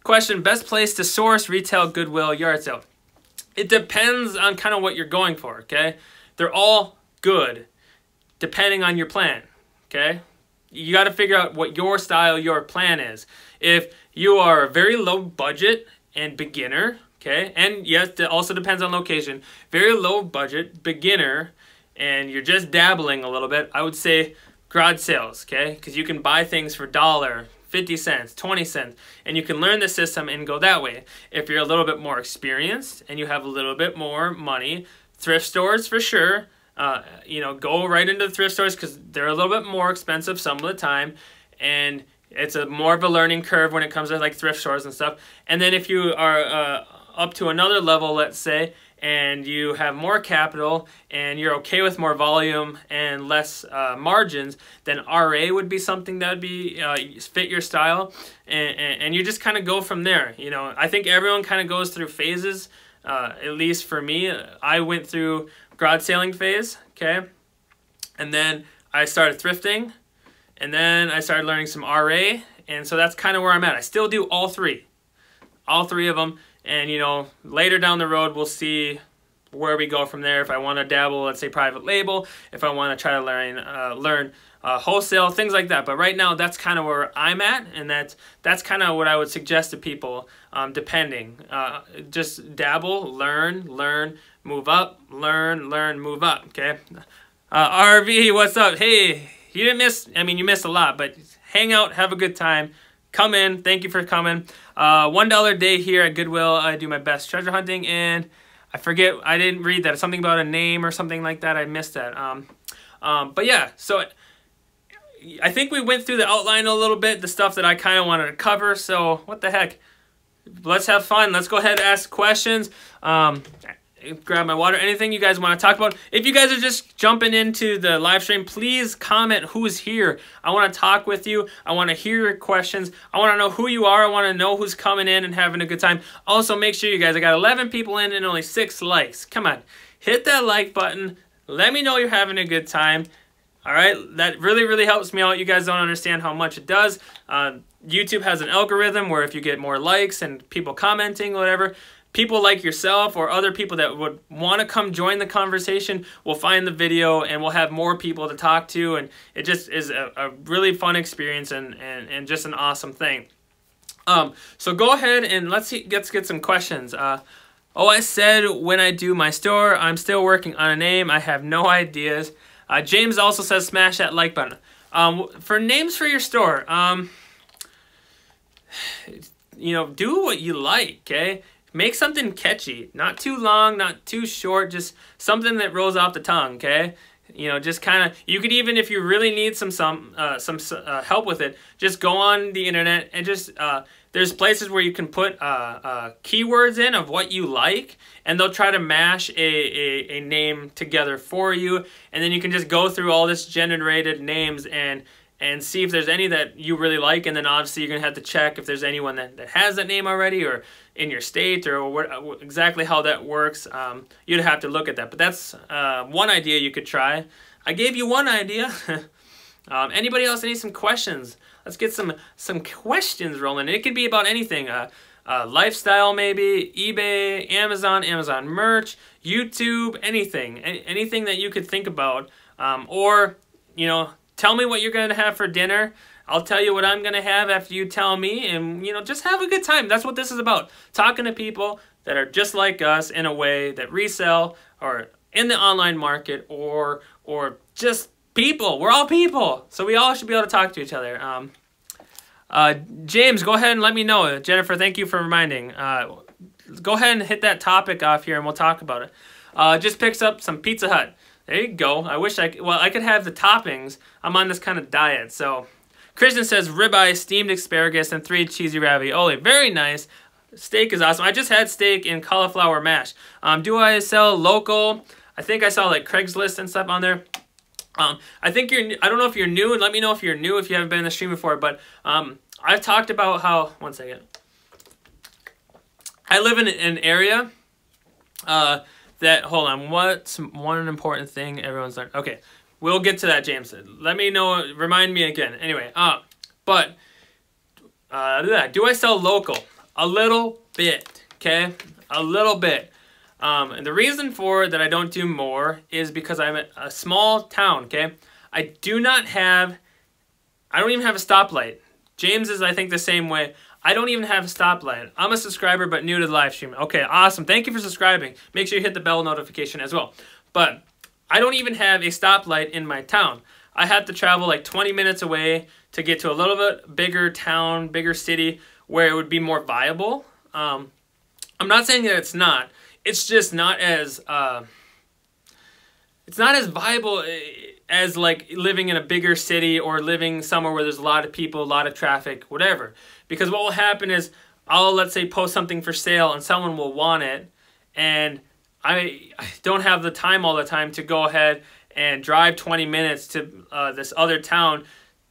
Speaker 1: Question, best place to source retail Goodwill yard sale? It depends on kind of what you're going for, okay? They're all good depending on your plan, okay? You got to figure out what your style, your plan is. If you are a very low budget and beginner, okay, and yes, it also depends on location, very low budget, beginner, and you're just dabbling a little bit, I would say garage sales, okay, because you can buy things for $1, 50 cents, 20 cents, and you can learn the system and go that way. If you're a little bit more experienced and you have a little bit more money, thrift stores for sure. You know, go right into the thrift stores because they're a little bit more expensive some of the time, and it's more of a learning curve when it comes to like thrift stores and stuff. And then if you are up to another level, let's say, and you have more capital and you're okay with more volume and less margins, then RA would be something that would be fit your style, and you just kind of go from there. You know, I think everyone kind of goes through phases. At least for me, I went through garage sailing phase, okay, and then I started thrifting, and then I started learning some RA, and so that's kind of where I'm at. I still do all three of them, and you know, later down the road we'll see where we go from there. If I want to dabble, let's say private label, if I want to try to learn wholesale, things like that. But right now, that's kind of where I'm at, and that's kind of what I would suggest to people. Depending, just dabble, learn, move up, learn, move up. Okay, RV, what's up? Hey, you didn't miss. I mean, you missed a lot, but hang out, have a good time. Come in. Thank you for coming. $1 a day here at Goodwill. I do my best treasure hunting, and I forget. I didn't read that. Something about a name or something like that. I missed that. But yeah, so I think we went through the outline a little bit, the stuff that I kind of wanted to cover. So what the heck? Let's have fun. Let's go ahead and ask questions. Grab my water. Anything you guys want to talk about? If you guys are just jumping into the live stream, please comment who's here. I want to talk with you. I want to hear your questions. I want to know who you are. I want to know who's coming in and having a good time. Also, make sure you guys, I got 11 people in and only 6 likes. Come on. Hit that like button. Let me know you're having a good time. All right, that really, really helps me out. You guys don't understand how much it does. YouTube has an algorithm where if you get more likes and people commenting, whatever, people like yourself or other people that would want to come join the conversation will find the video, and we'll have more people to talk to, and it just is a really fun experience and just an awesome thing. So go ahead and let's get some questions. I said when I do my store, I'm still working on a name. I have no ideas. James also says smash that like button. For names for your store, do what you like, okay? Make something catchy, not too long, not too short, just something that rolls off the tongue, okay? Just kind of, you could even, if you really need some help with it, just go on the internet and just, there's places where you can put keywords in of what you like, and they'll try to mash a name together for you, and then you can just go through all this generated names and see if there's any that you really like, and then obviously you're going to have to check if there's anyone that has that name already or in your state or exactly how that works. You'd have to look at that. But that's one idea you could try. I gave you one idea. Anybody else need some questions? Let's get some questions rolling. It could be about anything. Lifestyle maybe, eBay, Amazon merch, YouTube, anything. Anything that you could think about. Or, tell me what you're going to have for dinner. I'll tell you what I'm going to have after you tell me. And, just have a good time. That's what this is about. Talking to people that are just like us in a way that resell or in the online market or just people. We're all people. So we all should be able to talk to each other. James, go ahead and let me know. Jennifer, thank you for reminding. Go ahead and hit that topic off here and we'll talk about it. Just picks up some Pizza Hut. There you go. I wish I could have the toppings. I'm on this kind of diet. So Christian says ribeye, steamed asparagus, and 3 cheesy ravioli. Very nice. Steak is awesome. I just had steak in cauliflower mash. Do I sell local? I think I saw like Craigslist and stuff on there. I think I don't know if you're new, and let me know if you're new if you haven't been in the stream before, but I've talked about how, one second. I live in an area hold on, what's one important thing everyone's learned? Okay, we'll get to that, James. Let me know, remind me again. Anyway, do I sell local? A little bit, okay? A little bit. And the reason for that I don't do more is because I'm at a small town, okay? I don't even have a stoplight. James is, I think, the same way. I don't even have a stoplight. I'm a subscriber, but new to the live stream. Okay, awesome. Thank you for subscribing. Make sure you hit the bell notification as well. But I don't even have a stoplight in my town. I have to travel like 20 minutes away to get to a little bit bigger town, bigger city, where it would be more viable. I'm not saying that it's not. It's just not as viable as like living in a bigger city or living somewhere where there's a lot of people, a lot of traffic, whatever. Because what will happen is I'll, let's say, post something for sale and someone will want it, and I don't have the time all the time to go ahead and drive 20 minutes to this other town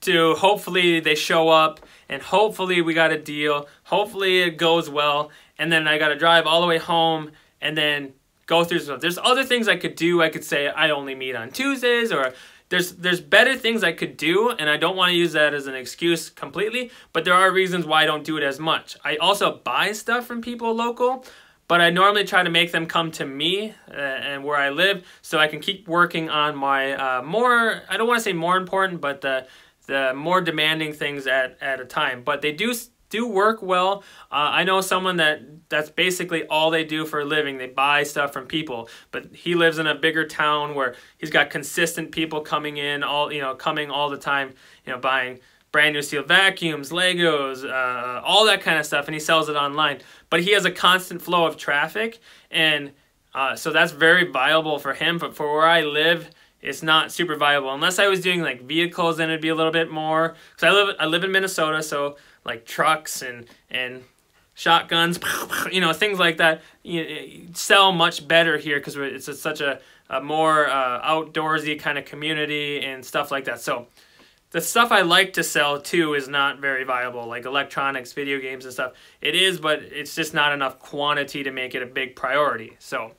Speaker 1: to hopefully they show up and hopefully we got a deal, hopefully it goes well, and then I got to drive all the way home and then go through stuff. There's other things I could do. I could say I only meet on Tuesdays, or there's better things I could do, and I don't want to use that as an excuse completely, but there are reasons why I don't do it as much. I also buy stuff from people local, but I normally try to make them come to me and where I live so I can keep working on my I don't want to say more important, but the more demanding things at a time. But they do work well. I know someone that's basically all they do for a living. They buy stuff from people, but he lives in a bigger town where he's got consistent people coming in, coming all the time, buying brand new steel vacuums, Legos, all that kind of stuff, and he sells it online. But he has a constant flow of traffic, and so that's very viable for him. But for where I live, it's not super viable. Unless I was doing like vehicles, then it'd be a little bit more. Because I live in Minnesota, so like trucks and shotguns, things like that, sell much better here because it's such a more outdoorsy kind of community and stuff like that. So the stuff I like to sell too is not very viable, like electronics, video games and stuff. It is, but it's just not enough quantity to make it a big priority. So,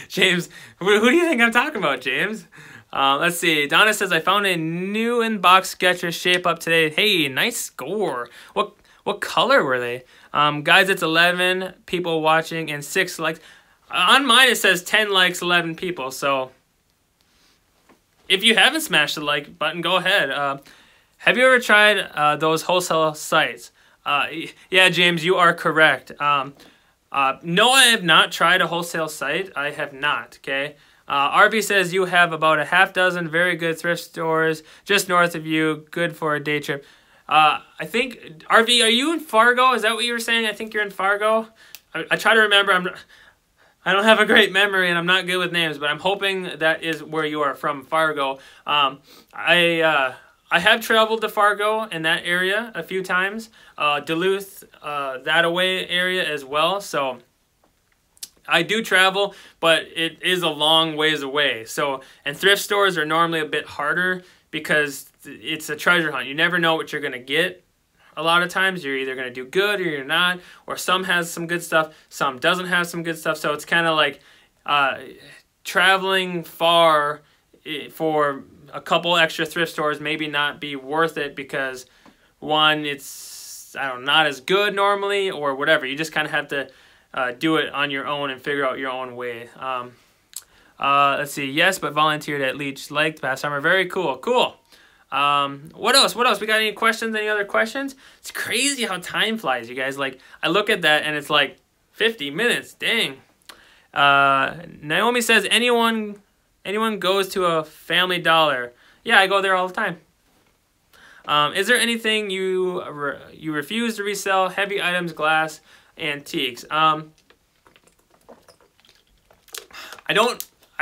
Speaker 1: James, who do you think I'm talking about, James? Let's see. Donna says, I found a new inbox Skechers shape up today. Hey, nice score. What color were they? Guys, it's 11 people watching and 6 likes. On mine, it says 10 likes, 11 people. So if you haven't smashed the like button, go ahead. Have you ever tried those wholesale sites? Yeah, James, you are correct. No, I have not tried a wholesale site. I have not, okay? RV says you have about a half dozen very good thrift stores just north of you, good for a day trip. I think, RV, are you in Fargo? Is that what you were saying? I think you're in Fargo. I try to remember. I don't have a great memory and I'm not good with names, but I'm hoping that is where you are from, Fargo. I have traveled to Fargo in that area a few times. Duluth, that-a-way area as well. So I do travel, but it is a long ways away. So, and thrift stores are normally a bit harder because it's a treasure hunt. You never know what you're going to get. A lot of times you're either going to do good or you're not, or some has some good stuff, some doesn't have some good stuff. So it's kind of like traveling far for a couple extra thrift stores maybe not be worth it because one, it's, I don't know, not as good normally or whatever. You just kind of have to do it on your own and figure out your own way. Let's see. Yes, but volunteered at Leech Lake past summer. Very cool. Cool. What else? What else? We got any questions? Any other questions? It's crazy how time flies, you guys. Like, I look at that and it's like 50 minutes. Dang. Naomi says, anyone goes to a Family Dollar? Yeah, I go there all the time. Is there anything you refuse to resell? Heavy items, glass, antiques. I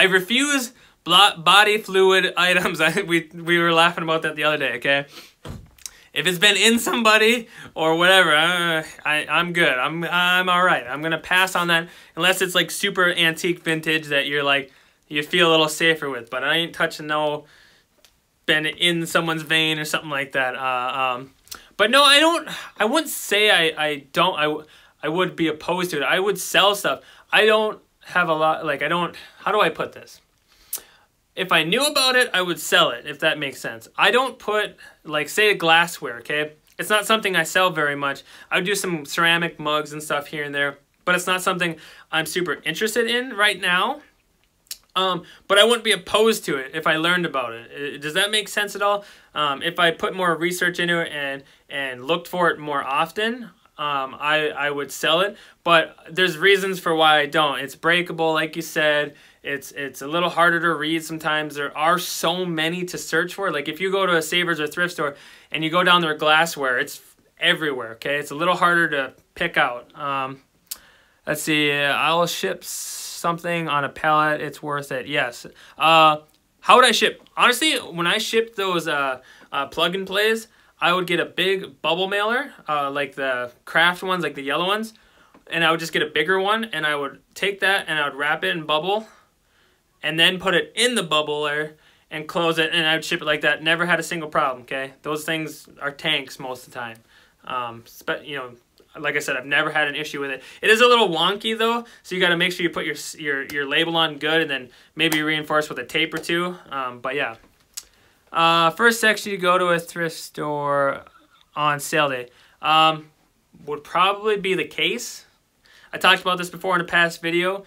Speaker 1: refuse body fluid items. We were laughing about that the other day, okay? If it's been in somebody or whatever, I'm good. I'm all right. I'm going to pass on that unless it's like super antique vintage that you're like, you feel a little safer with. But I ain't touching no been in someone's vein or something like that. But no, I wouldn't say I would be opposed to it. I would sell stuff. I don't have a lot, like how do I put this? If I knew about it, I would sell it, if that makes sense. I don't put, like, say, glassware, okay? It's not something I sell very much. I would do some ceramic mugs and stuff here and there, but it's not something I'm super interested in right now. But I wouldn't be opposed to it if I learned about it. Does that make sense at all? If I put more research into it and looked for it more often, I would sell it. But there's reasons for why I don't. It's breakable, like you said. It's a little harder to read sometimes. There are so many to search for. Like if you go to a Savers or thrift store and you go down their glassware, it's everywhere, okay? It's a little harder to pick out. Let's see. I'll ship something on a pallet. It's worth it. Yes. How would I ship? Honestly, when I shipped those plug and plays, I would get a big bubble mailer, like the craft ones, like the yellow ones, and I would just get a bigger one, and I would take that and I would wrap it in bubble, and then put it in the bubbler and close it, and I would ship it like that. Never had a single problem. Okay, those things are tanks most of the time. But you know, like I said, I've never had an issue with it. It is a little wonky though, so you got to make sure you put your label on good, and then maybe reinforce with a tape or two. But yeah. First section you go to a thrift store on sale day would probably be the case. I talked about this before in a past video.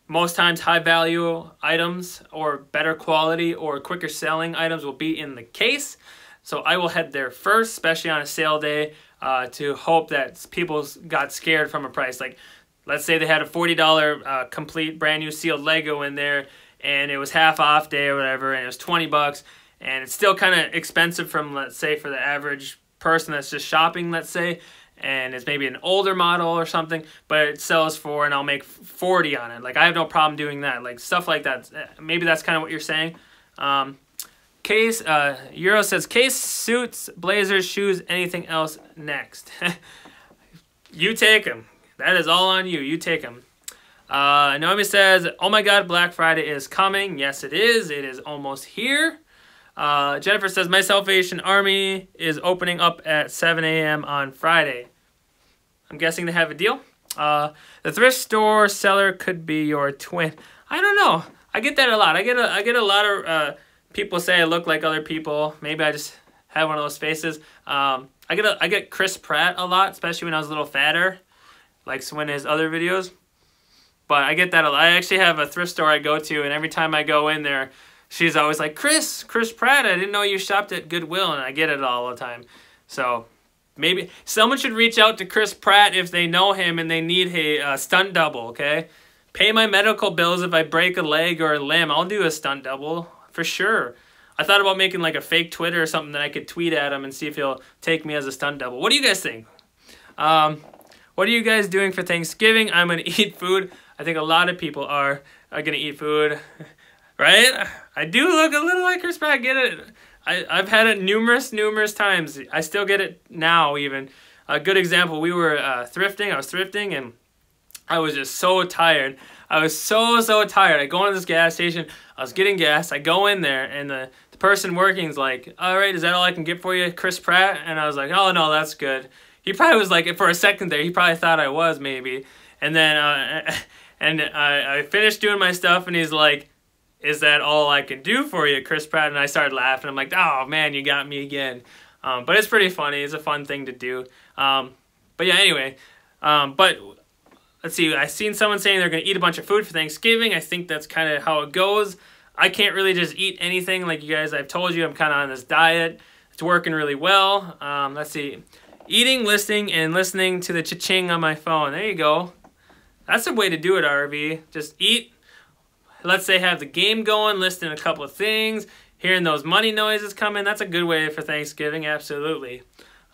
Speaker 1: Most times high value items or better quality or quicker selling items will be in the case. So I will head there first, especially on a sale day, to hope that people got scared from a price. Like, let's say they had a $40 complete brand new sealed Lego in there and it was half off day or whatever, and it was 20 bucks. And it's still kind of expensive from, let's say, for the average person that's just shopping, let's say, and it's maybe an older model or something, but it sells for, and I'll make 40 on it. Like, I have no problem doing that. Like, stuff like that. Maybe that's kind of what you're saying. Case, Euro says, case, suits, blazers, shoes, anything else next. You take them. That is all on you. You take them. Naomi says, oh my God, Black Friday is coming. Yes, it is. It is almost here. Jennifer says, my Salvation Army is opening up at 7 a.m. on Friday. I'm guessing they have a deal. The thrift store seller could be your twin. I don't know. I get that a lot. I get a lot of people say I look like other people. Maybe I just have one of those faces. I get Chris Pratt a lot, especially when I was a little fatter, like some of his other videos. But I get that a lot. I actually have a thrift store I go to, and every time I go in there, she's always like, Chris Pratt, I didn't know you shopped at Goodwill, and I get it all the time. So maybe someone should reach out to Chris Pratt if they know him and they need a stunt double, okay? Pay my medical bills if I break a leg or a limb. I'll do a stunt double for sure. I thought about making like a fake Twitter or something that I could tweet at him and see if he'll take me as a stunt double. What do you guys think? What are you guys doing for Thanksgiving? I'm going to eat food. I think a lot of people are going to eat food, right? I do look a little like Chris Pratt, get it? I've had it numerous times. I still get it now even. A good example, we were thrifting. I was thrifting and I was just so tired. I was so tired. I go into this gas station. I was getting gas. I go in there and the person working is like, all right, is that all I can get for you, Chris Pratt? And I was like, oh, no, that's good. He probably was like, for a second there, he probably thought I was maybe. And then I finished doing my stuff and he's like, is that all I can do for you, Chris Pratt? And I started laughing. I'm like, oh, man, you got me again. But it's pretty funny. It's a fun thing to do. But yeah, anyway. But let's see. I seen someone saying they're going to eat a bunch of food for Thanksgiving. I think that's kind of how it goes. I can't really just eat anything. Like you guys, I've told you, I'm kind of on this diet. It's working really well. Let's see. Eating, listening, and listening to the cha-ching on my phone. There you go. That's a way to do it, RV. Just eat. Let's say have the game going, listening to a couple of things, hearing those money noises coming. That's a good way for Thanksgiving, absolutely.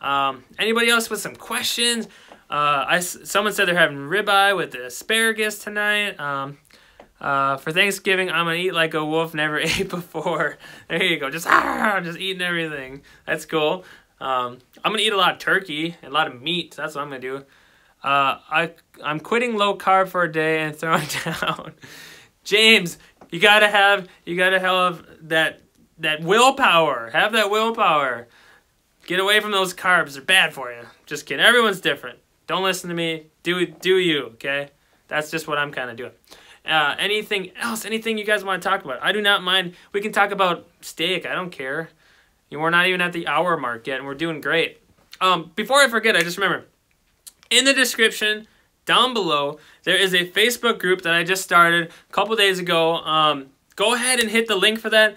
Speaker 1: Anybody else with some questions? Someone said they're having ribeye with the asparagus tonight. For Thanksgiving, I'm going to eat like a wolf never ate before. There you go. Just eating everything. That's cool. I'm going to eat a lot of turkey and a lot of meat. That's what I'm going to do. I'm quitting low carb for a day and throwing down. James, you gotta have that willpower. Have that willpower. Get away from those carbs. They're bad for you. Just kidding. Everyone's different. Don't listen to me. Do you, okay? That's just what I'm kind of doing. Anything else? Anything you guys want to talk about? I do not mind. We can talk about steak. I don't care. We're not even at the hour mark yet, and we're doing great. Before I forget, I just remember. In the description down below, there is a Facebook group that I just started a couple days ago. Go ahead and hit the link for that.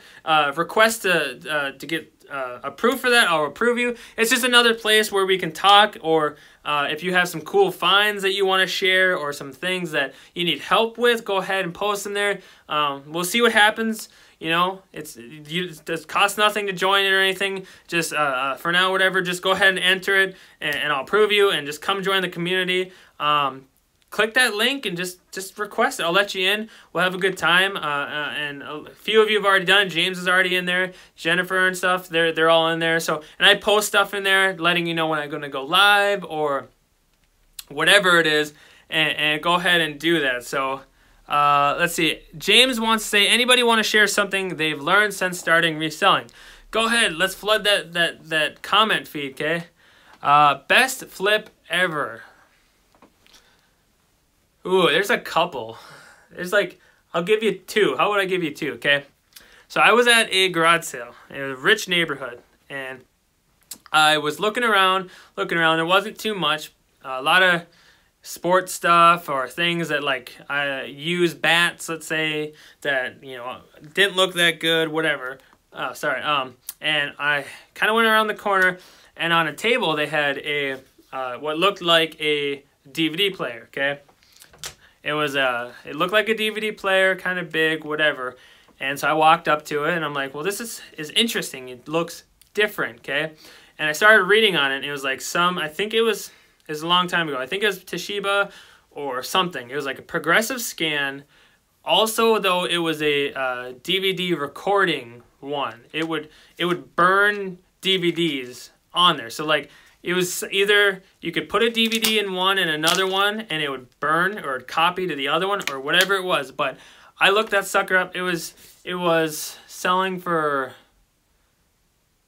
Speaker 1: Request to get approved for that. I'll approve you. It's just another place where we can talk, or if you have some cool finds that you want to share or some things that you need help with, go ahead and post them there. We'll see what happens. You know, it costs nothing to join it or anything. Just for now, whatever, just go ahead and enter it, and I'll approve you, and just come join the community. Click that link and just request it. I'll let you in. We'll have a good time. And a few of you have already done it. James is already in there. Jennifer and stuff, they're all in there. So, and I post stuff in there, letting you know when I'm going to go live or whatever it is, and go ahead and do that. So. Let's see. James wants to say, anybody want to share something they've learned since starting reselling? Go ahead. Let's flood that comment feed, okay? Best flip ever. Ooh, there's a couple. There's like, I'll give you two. How would I give you two, okay? So I was at a garage sale in a rich neighborhood, and I was looking around. There wasn't too much. A lot of sports stuff or things that like I use bats, let's say, that didn't look that good, whatever. And I kind of went around the corner, and on a table they had a what looked like a DVD player. Okay, it looked like a DVD player, kind of big, whatever. And so I walked up to it and I'm like, well, this is interesting. It looks different. Okay, and I started reading on it, and it was like I think it was a long time ago. I think it was Toshiba or something. It was like a progressive scan. Also, though, it was a DVD recording one. It would burn DVDs on there. So like it was either you could put a DVD in one and another one, and it would burn or copy to the other one or whatever it was. But I looked that sucker up. It was selling for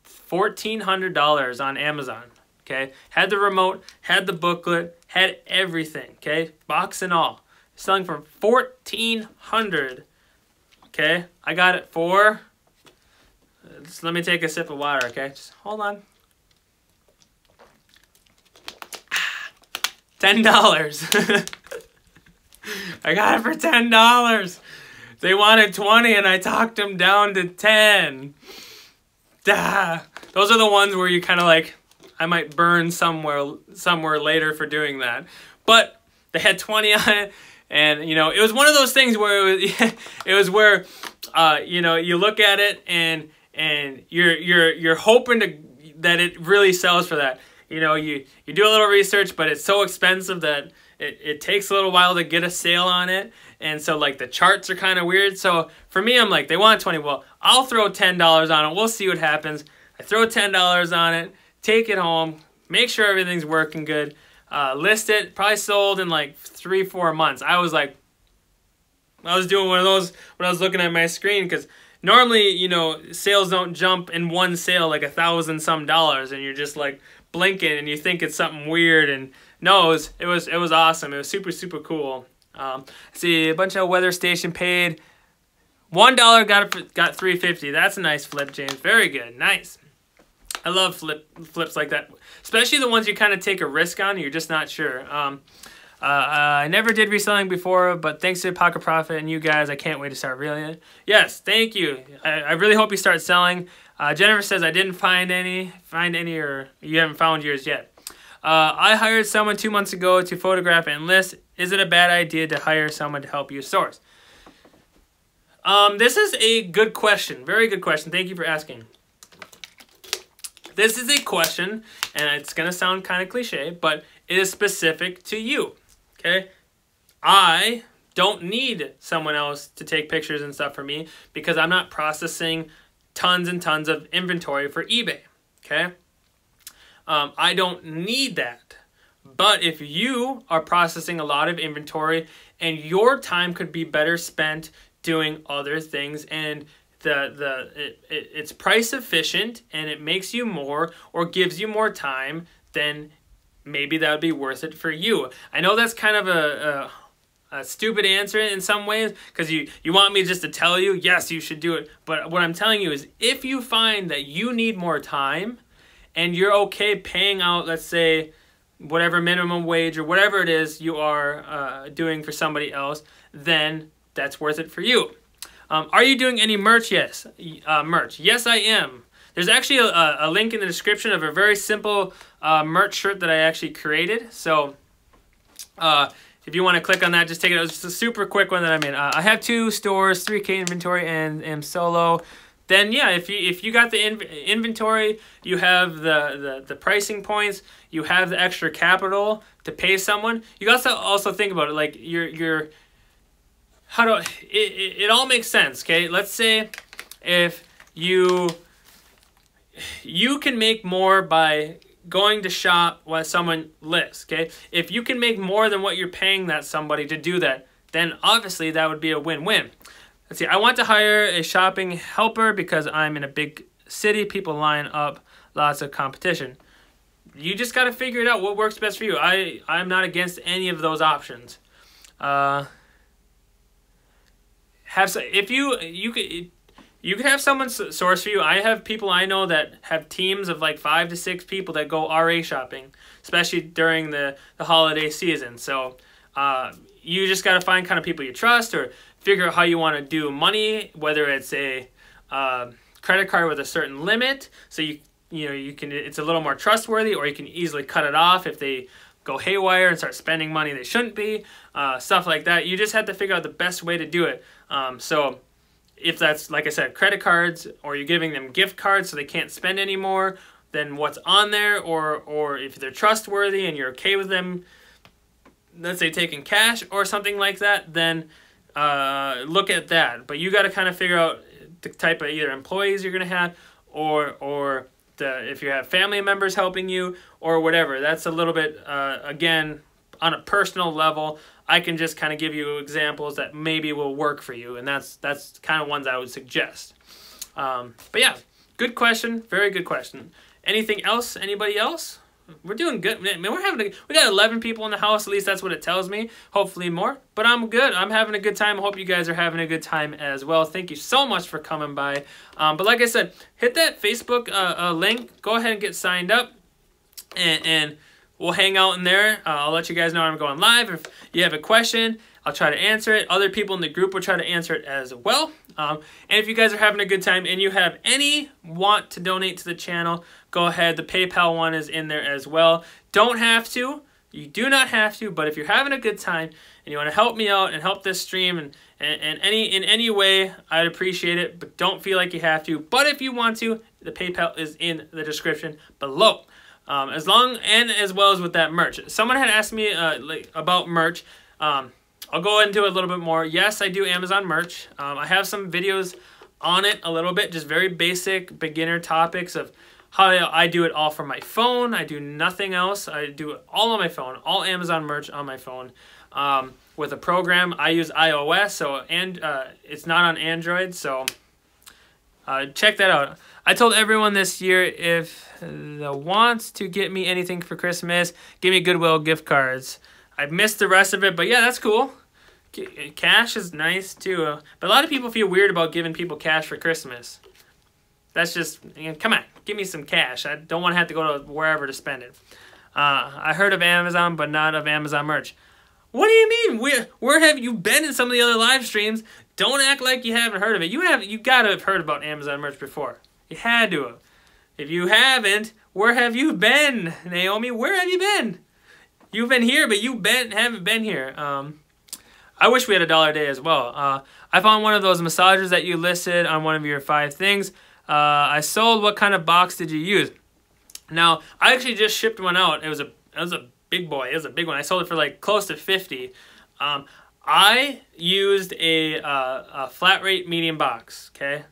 Speaker 1: $1,400 on Amazon. Okay, had the remote, had the booklet, had everything. Okay, box and all, selling for $1,400. Okay, I got it for. Just let me take a sip of water. Okay, just hold on. $10. I got it for $10. They wanted 20 and I talked them down to 10. Those are the ones where you kind of like, I might burn somewhere later for doing that. But they had 20 on it, and you know, it was one of those things where it was where you know, you look at it and you're hoping that it really sells for that. You know, you do a little research, but it's so expensive that it takes a little while to get a sale on it. And so like the charts are kind of weird. So for me, I'm like, they want 20. Well, I'll throw $10 on it. We'll see what happens. I throw $10 on it, take it home, make sure everything's working good, list it. Probably sold in like 3-4 months. I was doing one of those when I was looking at my screen, because normally, you know, sales don't jump in one sale like $1,000 some, and you're just like blinking and you think it's something weird. And no, it was awesome. It was super cool. See, a bunch of weather station paid $1, got $3.50. That's a nice flip, James. Very good, nice. I love flips like that, especially the ones you kind of take a risk on. You're just not sure. I never did reselling before, but thanks to Pocket Profit and you guys, I can't wait to start reeling it. Yes, thank you. I really hope you start selling. Jennifer says, I didn't find any, or you haven't found yours yet. I hired someone 2 months ago to photograph and list. Is it a bad idea to hire someone to help you source? This is a good question. Very good question. Thank you for asking. This is a question, and it's going to sound kind of cliche, but it is specific to you. Okay? I don't need someone else to take pictures and stuff for me because I'm not processing tons and tons of inventory for eBay. Okay? I don't need that. But if you are processing a lot of inventory and your time could be better spent doing other things, and it's price efficient and it makes you more or gives you more time, then maybe that would be worth it for you. I know that's kind of a stupid answer in some ways, because you want me just to tell you, yes, you should do it. But what I'm telling you is, if you find that you need more time and you're okay paying out, let's say, whatever minimum wage or whatever it is you are doing for somebody else, then that's worth it for you. Are you doing any merch? Yes. Merch. Yes, I am. There's actually a link in the description of a very simple merch shirt that I actually created. So if you want to click on that, just take it. It was just a super quick one that I made. I have 2 stores, 3K inventory, and am solo. Then yeah, if you got the inventory, you have the pricing points, you have the extra capital to pay someone. You also think about it, like it all makes sense. Okay, let's say if you can make more by going to shop while someone lists. Okay, if you can make more than what you're paying that somebody to do that, then obviously that would be a win-win. Let's see, I want to hire a shopping helper because I'm in a big city. People line up, lots of competition. You just got to figure it out what works best for you. I'm not against any of those options. If you could have someone source for you. I have people I know that have teams of like 5 to 6 people that go RA shopping, especially during the holiday season. So you just got to find kind of people you trust, or figure out how you want to do money, whether it's a credit card with a certain limit, so you can, it's a little more trustworthy, or you can easily cut it off if they go haywire and start spending money they shouldn't be, stuff like that. You just have to figure out the best way to do it. So if that's, like I said, credit cards, or you're giving them gift cards so they can't spend anymore than what's on there, or if they're trustworthy and you're okay with them, let's say taking cash or something like that, then look at that. But you got to kind of figure out the type of either employees you're going to have, or if you have family members helping you, or whatever. That's a little bit, again, on a personal level. I can just kind of give you examples that maybe will work for you, and that's kind of ones I would suggest. But yeah, good question, very good question. Anything else? Anybody else? We're doing good. Man, we got 11 people in the house. At least that's what it tells me. Hopefully more. But I'm good. I'm having a good time. I hope you guys are having a good time as well. Thank you so much for coming by. But like I said, hit that Facebook link. Go ahead and get signed up. And we'll hang out in there. I'll let you guys know when I'm going live. If you have a question, I'll try to answer it. Other people in the group will try to answer it as well. And if you guys are having a good time and you have any want to donate to the channel, go ahead. The PayPal one is in there as well. Don't have to. You do not have to, but if you're having a good time and you want to help me out and help this stream and in any way, I'd appreciate it, but don't feel like you have to. But if you want to, the PayPal is in the description below. As well as with that merch. Someone had asked me about merch. I'll go into it a little bit more. Yes, I do Amazon merch. I have some videos on it a little bit, just very basic beginner topics of how I do it all from my phone. I do nothing else. I do it all on my phone, all Amazon merch on my phone. With a program, I use iOS, it's not on Android, so check that out. I told everyone this year if they want to get me anything for Christmas, give me Goodwill gift cards. I missed the rest of it, but yeah, that's cool. Cash is nice too. But a lot of people feel weird about giving people cash for Christmas. That's just, come on, give me some cash. I don't want to have to go to wherever to spend it. I heard of Amazon, but not of Amazon merch. What do you mean? Where have you been in some of the other live streams? Don't act like you haven't heard of it. You got to have heard about Amazon merch before. You had to have. If you haven't, where have you been, Naomi? Where have you been? You've been here, but you haven't been here. I wish we had $1 a day as well. I found one of those massagers that you listed on one of your 5 things. I sold. What kind of box did you use? Now, I actually just shipped one out. It was a big boy. It was a big one. I sold it for like close to 50. I used a flat rate medium box. Okay.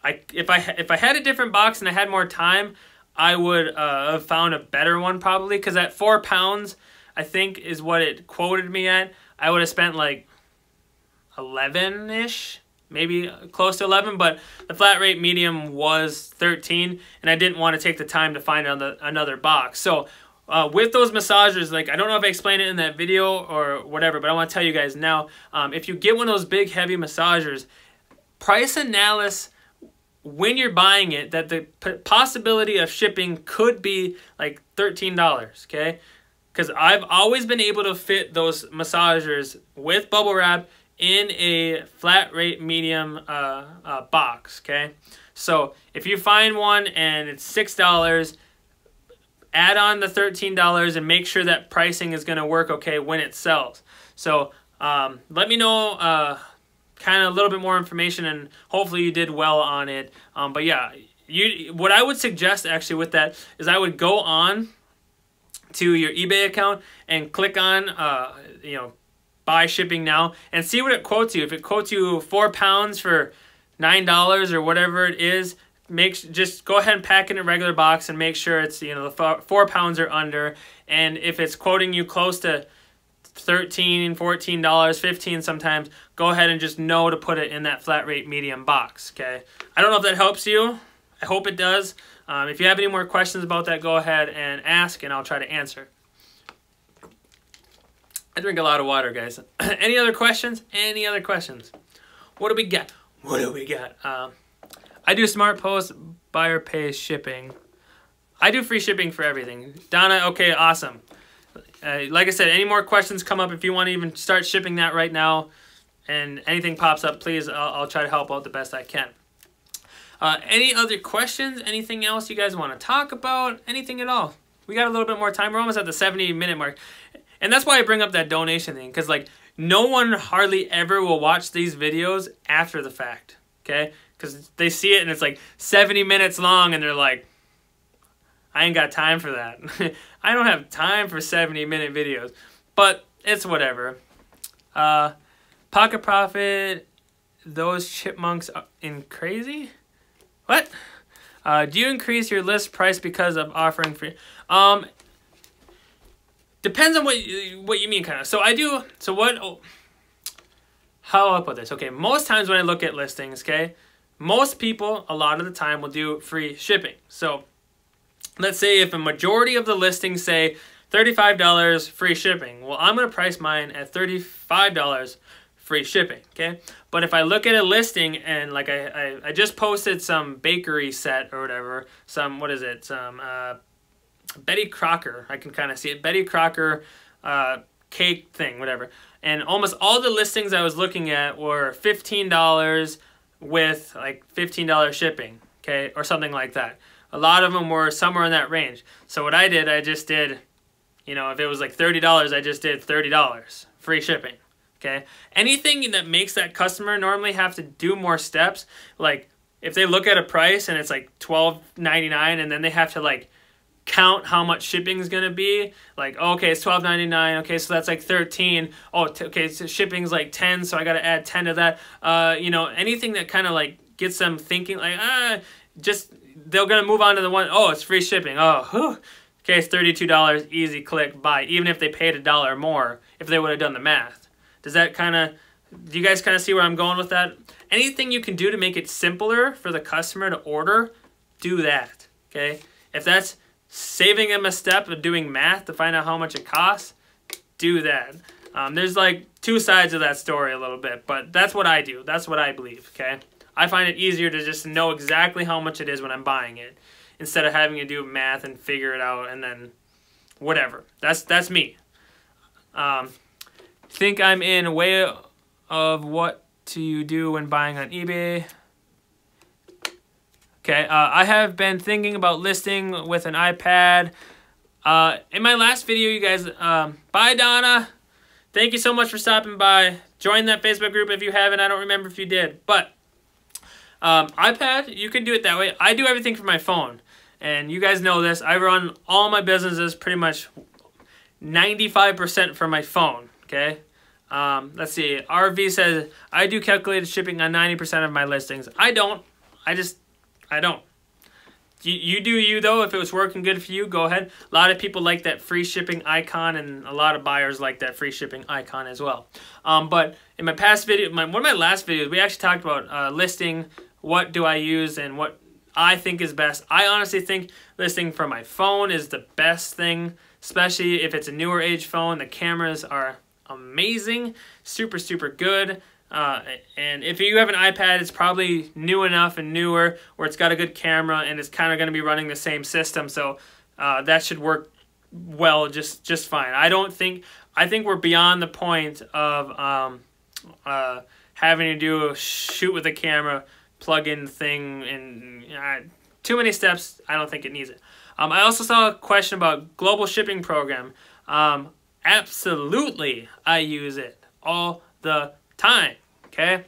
Speaker 1: If I had a different box and I had more time, I would have found a better one probably, because at 4 pounds, I think is what it quoted me at. I would have spent like 11-ish. Maybe close to 11, but the flat rate medium was 13, and I didn't want to take the time to find another box. So with those massagers, like, I don't know if I explained it in that video or whatever, but I want to tell you guys now, if you get one of those big heavy massagers, price analysis when you're buying it, that the possibility of shipping could be like $13, okay? Because I've always been able to fit those massagers with bubble wrap in a flat rate medium box, okay? So if you find one and it's $6, add on the $13 and make sure that pricing is going to work okay when it sells. So let me know kind of a little bit more information, and hopefully you did well on it. But yeah, what I would suggest actually with that is I would go on to your eBay account and click on buy shipping now and see what it quotes you. If it quotes you 4 pounds for $9 or whatever it is, just go ahead and pack it in a regular box and make sure it's the 4 pounds or under. And if it's quoting you close to $13, $14, $15 sometimes, go ahead and just know to put it in that flat rate medium box. Okay, I don't know if that helps you. I hope it does. If you have any more questions about that, go ahead and ask, and I'll try to answer. I drink a lot of water, guys. Any other questions? Any other questions? What do we got? What do we got? I do Smart Post, buyer pays shipping. I do free shipping for everything. Donna, okay, awesome. Like I said, any more questions come up, if you want to even start shipping that right now and anything pops up, please, I'll try to help out the best I can. Any other questions? Anything else you guys want to talk about? Anything at all? We got a little bit more time. We're almost at the 70-minute mark. And that's why I bring up that donation thing, because like no one hardly ever will watch these videos after the fact, okay? Because they see it and it's like 70 minutes long and they're like, I ain't got time for that. I don't have time for 70-minute videos. But it's whatever. Pocket Profit, those chipmunks in crazy? What? Do you increase your list price because of offering free? Depends on what you mean, kind of. So I do. So what? Oh, how I'll put this? Okay, most times when I look at listings, okay, most people a lot of the time will do free shipping. So let's say if a majority of the listings say $35 free shipping, well, I'm gonna price mine at $35 free shipping. Okay, but if I look at a listing and like I just posted some bakery set or whatever, some what is it? Some Betty Crocker, I can kind of see it. Betty Crocker cake thing, whatever. And almost all the listings I was looking at were $15 with like $15 shipping, okay, or something like that. A lot of them were somewhere in that range. So what I did, I just did, you know, if it was like $30, I just did $30, free shipping, okay? Anything that makes that customer normally have to do more steps, like if they look at a price and it's like $12.99 and then they have to like count how much shipping is going to be, like, oh, okay, it's $12.99, okay, so that's like 13, oh, okay, so shipping's like 10, so I got to add 10 to that, you know, anything that kind of like gets them thinking like, just, they're going to move on to the one, oh, it's free shipping, oh, whew. Okay, it's $32, easy click, buy, even if they paid $1 more, if they would have done the math. Does that kind of, do you guys kind of see where I'm going with that? Anything you can do to make it simpler for the customer to order, do that, okay? If that's saving them a step of doing math to find out how much it costs, do that. There's like two sides of that story a little bit, but that's what I do. That's what I believe, okay? I find it easier to just know exactly how much it is when I'm buying it, instead of having to do math and figure it out and then whatever. That's me. Think I'm in way of what to do when buying on eBay. Okay, I have been thinking about listing with an iPad. In my last video, you guys, bye Donna. Thank you so much for stopping by. Join that Facebook group if you haven't. I don't remember if you did, but iPad, you can do it that way. I do everything from my phone. And you guys know this. I run all my businesses pretty much 95% from my phone, okay? Let's see. RV says, I do calculated shipping on 90% of my listings. I don't. I don't. You do you, though. If it was working good for you, go ahead. A lot of people like that free shipping icon, and a lot of buyers like that free shipping icon as well. But in my past video, one of my last videos, we actually talked about listing, what do I use, and what I think is best. I honestly think listing from my phone is the best thing, especially if it's a newer age phone. The cameras are amazing, super, super good. And if you have an iPad, it's probably new enough and newer where it's got a good camera and it's kind of going to be running the same system. So that should work well, just fine. I think we're beyond the point of having to do a shoot with a camera, plug-in thing, and too many steps. I don't think it needs it. I also saw a question about global shipping program. Absolutely, I use it all the time, okay?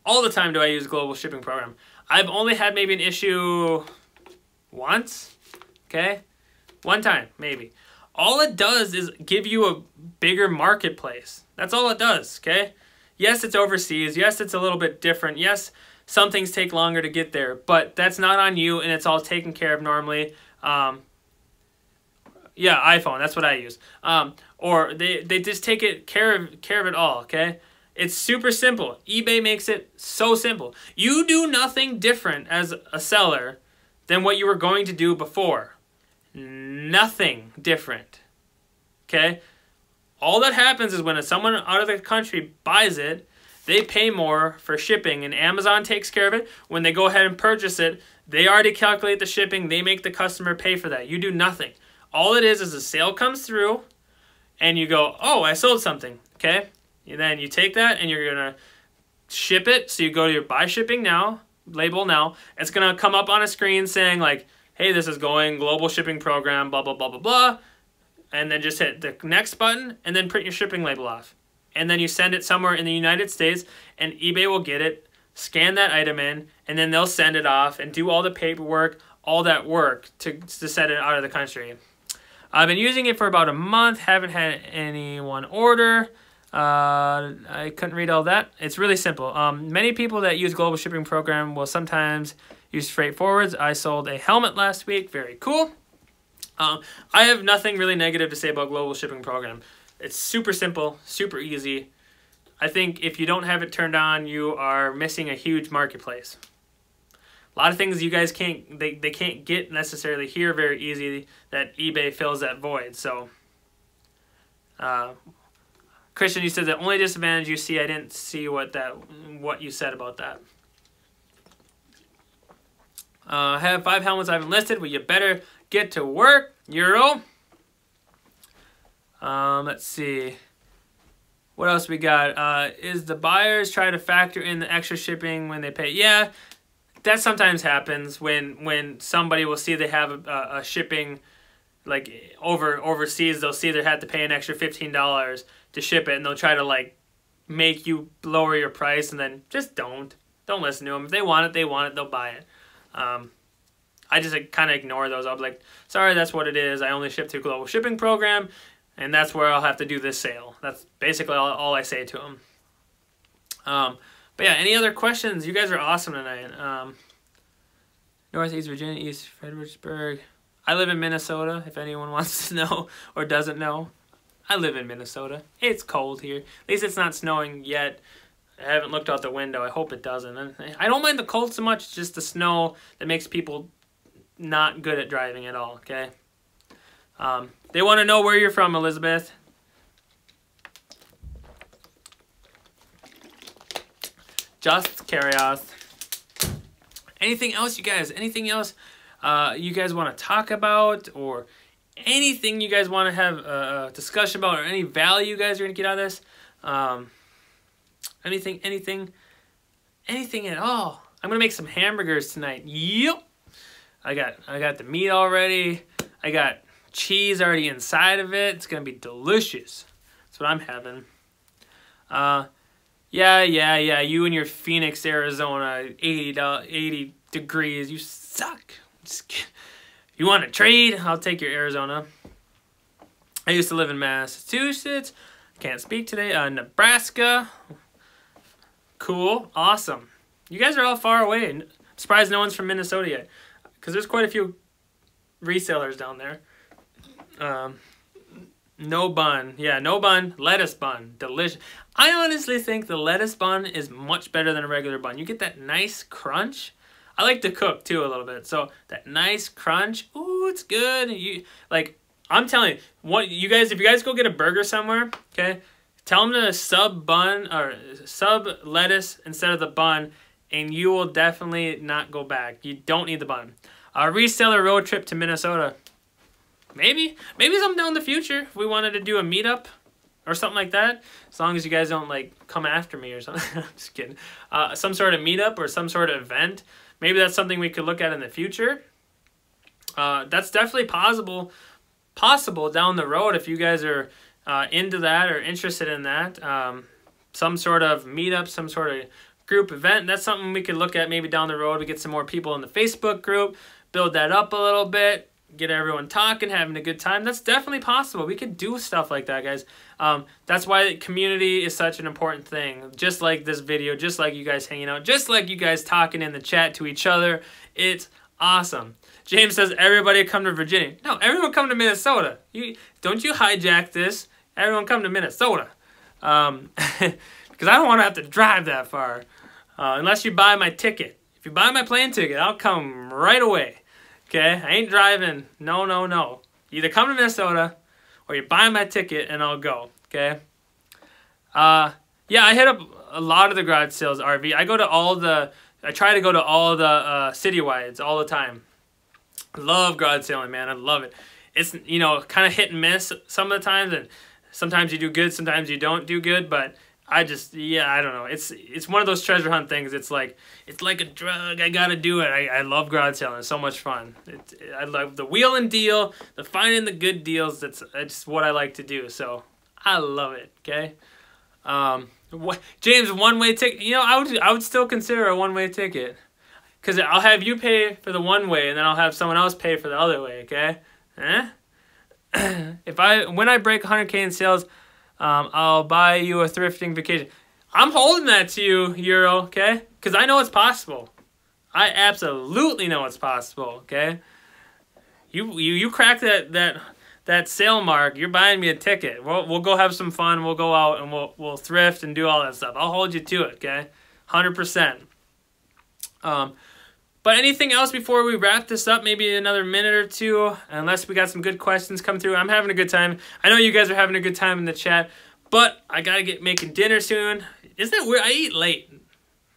Speaker 1: All the time do I use global shipping program. I've only had maybe an issue once, okay? One time, maybe. All it does is give you a bigger marketplace. That's all it does, okay? Yes, it's overseas. Yes, it's a little bit different. Yes, some things take longer to get there, but that's not on you, and it's all taken care of normally. Yeah, iPhone, that's what I use. Or they just take care of it all, okay? It's super simple. eBay makes it so simple. You do nothing different as a seller than what you were going to do before. Nothing different, okay? All that happens is when someone out of the country buys it, they pay more for shipping, and Amazon takes care of it. When they go ahead and purchase it, they already calculate the shipping. They make the customer pay for that. You do nothing. All it is a sale comes through, and you go, oh, I sold something, okay? And then you take that, and you're going to ship it. So you go to your buy shipping now, label now. It's going to come up on a screen saying, like, hey, this is going global shipping program, blah, blah, blah, blah, blah. And then just hit the next button, and then print your shipping label off. And then you send it somewhere in the United States, and eBay will get it, scan that item in, and then they'll send it off and do all the paperwork, all that work to send it out of the country. I've been using it for about a month, haven't had anyone order. I couldn't read all that. It's really simple. Many people that use global shipping program will sometimes use freight forwards. I sold a helmet last week. Very cool. I have nothing really negative to say about global shipping program. It's super simple, super easy. I think if you don't have it turned on, you are missing a huge marketplace. A lot of things you guys can't, they can't get necessarily here very easy, that eBay fills that void. So, Christian, you said the only disadvantage you see, I didn't see what you said about that. I have 5 helmets I've enlisted. Well, you better get to work, Euro. Let's see. What else we got? Is the buyers try to factor in the extra shipping when they pay? Yeah, that sometimes happens when somebody will see they have a shipping, like overseas. They'll see they had to pay an extra $15 to ship it, and they'll try to like make you lower your price, and then just don't listen to them. If they want it, they want it. They'll buy it. I just kind of ignore those. I'll be like, sorry, that's what it is. I only ship through Global Shipping Program, and that's where I'll have to do this sale. That's basically all I say to them. But yeah, any other questions? You guys are awesome tonight. Northeast Virginia, East Fredericksburg. I live in Minnesota, if anyone wants to know or doesn't know. I live in Minnesota. It's cold here. At least it's not snowing yet. I haven't looked out the window. I hope it doesn't. And I don't mind the cold so much. It's just the snow that makes people not good at driving at all, okay? They want to know where you're from, Elizabeth. Just curious. Anything else, you guys? Anything else you guys want to talk about, or anything you guys want to have a discussion about, or any value you guys are going to get out of this? Anything at all. I'm going to make some hamburgers tonight. Yep. I got the meat already. I got cheese already inside of it. It's going to be delicious. That's what I'm having. Yeah. You and your Phoenix, Arizona, 80 degrees. You suck. You want to trade? I'll take your Arizona. I used to live in Massachusetts. Can't speak today. Nebraska. Cool. Awesome. You guys are all far away. I'm surprised no one's from Minnesota yet, because there's quite a few resellers down there. No bun. Yeah, no bun. Lettuce bun. Delicious. I honestly think the lettuce bun is much better than a regular bun. You get that nice crunch. I like to cook too a little bit, so that nice crunch. Ooh, it's good. I'm telling you, if you guys go get a burger somewhere, okay, tell them to sub bun or sub lettuce instead of the bun, and you will definitely not go back. You don't need the bun. A reseller road trip to Minnesota. Maybe sometime in the future, if we wanted to do a meetup or something like that, as long as you guys don't like come after me or something. I'm just kidding. Some sort of meetup or some sort of event. Maybe that's something we could look at in the future. That's definitely possible down the road if you guys are into that or interested in that. Some sort of meetup, some sort of group event. That's something we could look at maybe down the road. We get some more people in the Facebook group, build that up a little bit, get everyone talking, having a good time. That's definitely possible. We could do stuff like that, guys. That's why community is such an important thing. Just like this video, just like you guys hanging out, just like you guys talking in the chat to each other. It's awesome. James says, everybody come to Virginia. No, everyone come to Minnesota. Don't you hijack this. Everyone come to Minnesota. Because I don't want to have to drive that far. Unless you buy my ticket. If you buy my plane ticket, I'll come right away. Okay? I ain't driving. No. Either come to Minnesota or you buy my ticket and I'll go. Okay? Yeah, I hit up a lot of the garage sales RV. I try to go to all the citywides all the time. I love garage selling, man. I love it. It's, kind of hit and miss some of the times, and sometimes you do good, sometimes you don't do good, but I don't know. It's one of those treasure hunt things. It's like a drug. I gotta do it. I love garage selling. It's so much fun. I love the wheel and deal, the finding the good deals. It's what I like to do. So I love it. Okay. James, one-way ticket. I would still consider a one-way ticket, because I'll have you pay for the one way, and then I'll have someone else pay for the other way. Okay. When I break 100K in sales, I'll buy you a thrifting vacation. I'm holding that to you, Euro, okay? Because I know it's possible. I absolutely know it's possible, okay? You crack that sale mark, you're buying me a ticket. We'll go have some fun. We'll go out and we'll thrift and do all that stuff. I'll hold you to it, okay? 100%. But anything else before we wrap this up? Maybe another minute or two, unless we got some good questions come through. I'm having a good time. I know you guys are having a good time in the chat, but I gotta get making dinner soon. Isn't that weird? I eat late.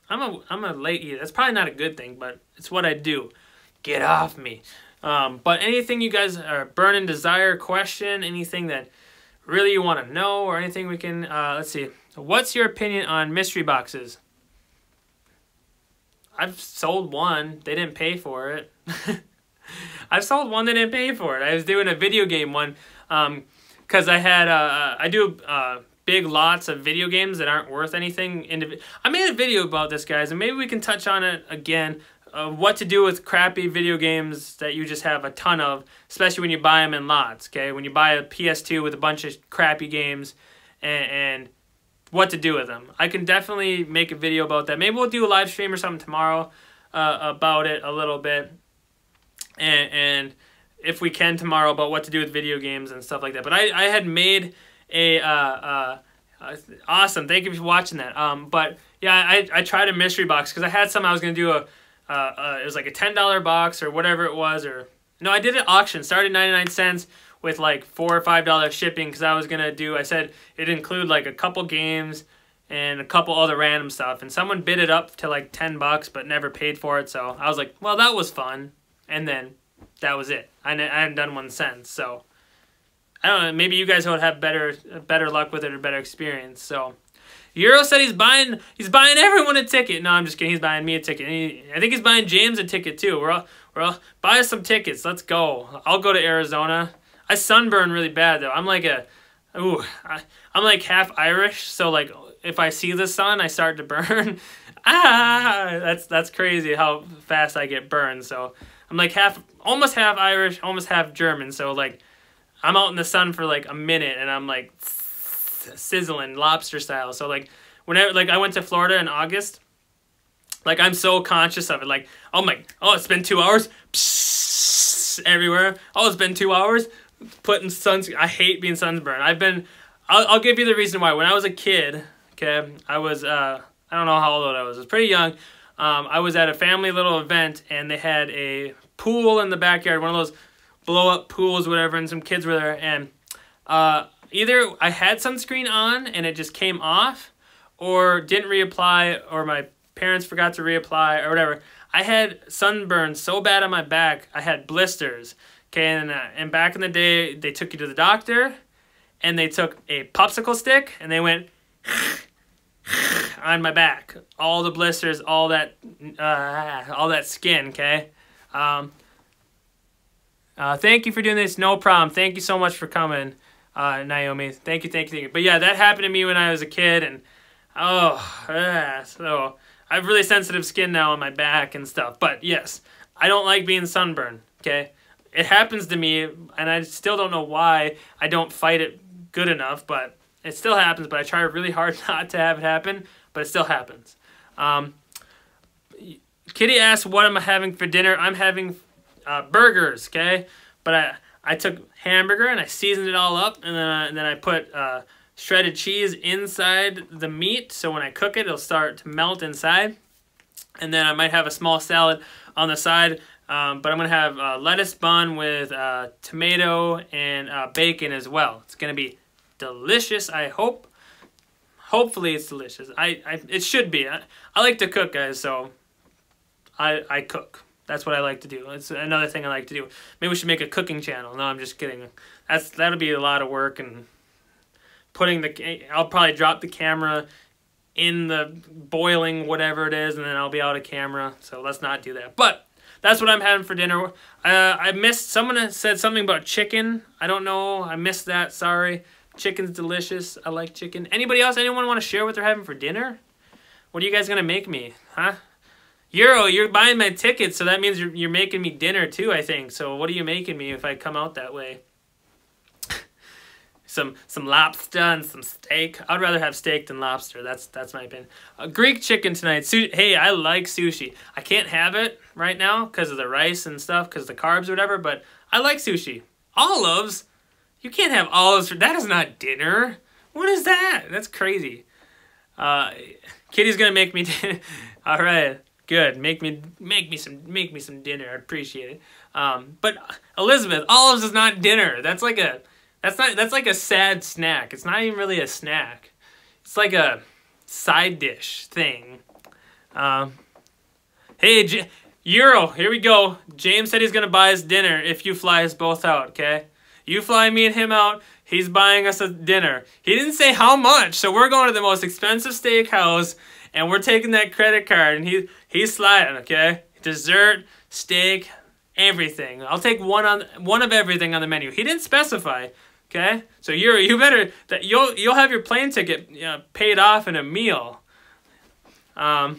Speaker 1: I'm a late eater. That's probably not a good thing, but it's what I do. Get off me. But anything you guys are burning desire, question, anything that really you want to know or anything, we can, let's see. What's your opinion on mystery boxes? I've sold one. They didn't pay for it. I've sold one. They didn't pay for it. I was doing a video game one because I had, I do big lots of video games that aren't worth anything. I made a video about this, guys, and maybe we can touch on it again. What to do with crappy video games that you just have a ton of, especially when you buy them in lots, okay? When you buy a PS2 with a bunch of crappy games and what to do with them. I can definitely make a video about that. Maybe we'll do a live stream or something tomorrow about it a little bit. And if we can tomorrow about what to do with video games and stuff like that. But I had made a awesome. Thank you for watching that. But yeah, I tried a mystery box because I had some. I was gonna do it was like a $10 box or whatever it was, or no, I did an auction. Started 99 cents with like $4 or $5 shipping because I was gonna do. I said it'd include like a couple games and a couple other random stuff, and someone bid it up to like $10 but never paid for it. So I was like, well, that was fun, and then that was it. I hadn't done one since. So I don't know. Maybe you guys would have better luck with it or better experience. So Euro said he's buying everyone a ticket. No, I'm just kidding. He's buying me a ticket. I think he's buying James a ticket too. We're all buy us some tickets. Let's go. I'll go to Arizona. I sunburn really bad though. I'm like I'm like half Irish. So like if I see the sun, I start to burn. That's crazy how fast I get burned. So I'm like almost half Irish, almost half German. So like I'm out in the sun for like a minute and I'm like sizzling lobster style. So like whenever like I went to Florida in August, like I'm so conscious of it. Like oh it's been 2 hours, psst, everywhere. Oh, it's been 2 hours. Putting sunscreen. I hate being sunburned. I'll give you the reason why. When I was a kid, okay, I was I don't know how old I was. I was pretty young. I was at a family little event and they had a pool in the backyard, one of those blow up pools, whatever, and some kids were there, and either I had sunscreen on and it just came off, or didn't reapply, or my parents forgot to reapply, or whatever. I had sunburn so bad on my back, I had blisters. Okay, and back in the day, they took you to the doctor, and they took a popsicle stick, and they went on my back, all the blisters, all that skin. Okay. Thank you for doing this. No problem. Thank you so much for coming, Naomi. Thank you. But yeah, that happened to me when I was a kid, and so I have really sensitive skin now on my back and stuff. But yes, I don't like being sunburned. Okay, it happens to me, and I still don't know why I don't fight it good enough, but it still happens. But I try really hard not to have it happen, but it still happens. Kitty asked, what am I having for dinner? I'm having burgers, okay? But I took hamburger and I seasoned it all up, and then I put shredded cheese inside the meat, so when I cook it, it'll start to melt inside. And then I might have a small salad on the side, but I'm going to have lettuce bun with tomato and bacon as well. It's going to be delicious, I hope. Hopefully it's delicious. It should be. I like to cook, guys, so I cook. That's what I like to do. It's another thing I like to do. Maybe we should make a cooking channel. No, I'm just kidding. That'll be a lot of work, and I'll probably drop the camera in the boiling whatever it is, and then I'll be out of camera. So let's not do that. But that's what I'm having for dinner. I missed, someone said something about chicken. I don't know. I missed that. Sorry. Chicken's delicious. I like chicken. Anybody else? Anyone want to share what they're having for dinner? What are you guys going to make me? Huh? Euro, you're buying my tickets, so that means you're making me dinner too, I think. So what are you making me if I come out that way? some lobster and some steak. I'd rather have steak than lobster. That's my opinion. Greek chicken tonight. Hey, I like sushi. I can't have it right now because of the rice and stuff, because of the carbs or whatever, but I like sushi. Olives? You can't have olives. That is not dinner. What is that? That's crazy. Kitty's gonna make me dinner. All right. Good. Make me some dinner. I appreciate it. But Elizabeth, olives is not dinner. That's like a sad snack. It's not even really a snack. It's like a side dish thing. Hey, Euro, here we go. James said he's gonna buy us dinner if you fly us both out. Okay. You fly me and him out. He's buying us a dinner. He didn't say how much, so we're going to the most expensive steakhouse, and we're taking that credit card, and he's sliding, okay? Dessert, steak, everything. I'll take one of everything on the menu. He didn't specify, okay? So you better that you'll have your plane ticket paid off in a meal. You're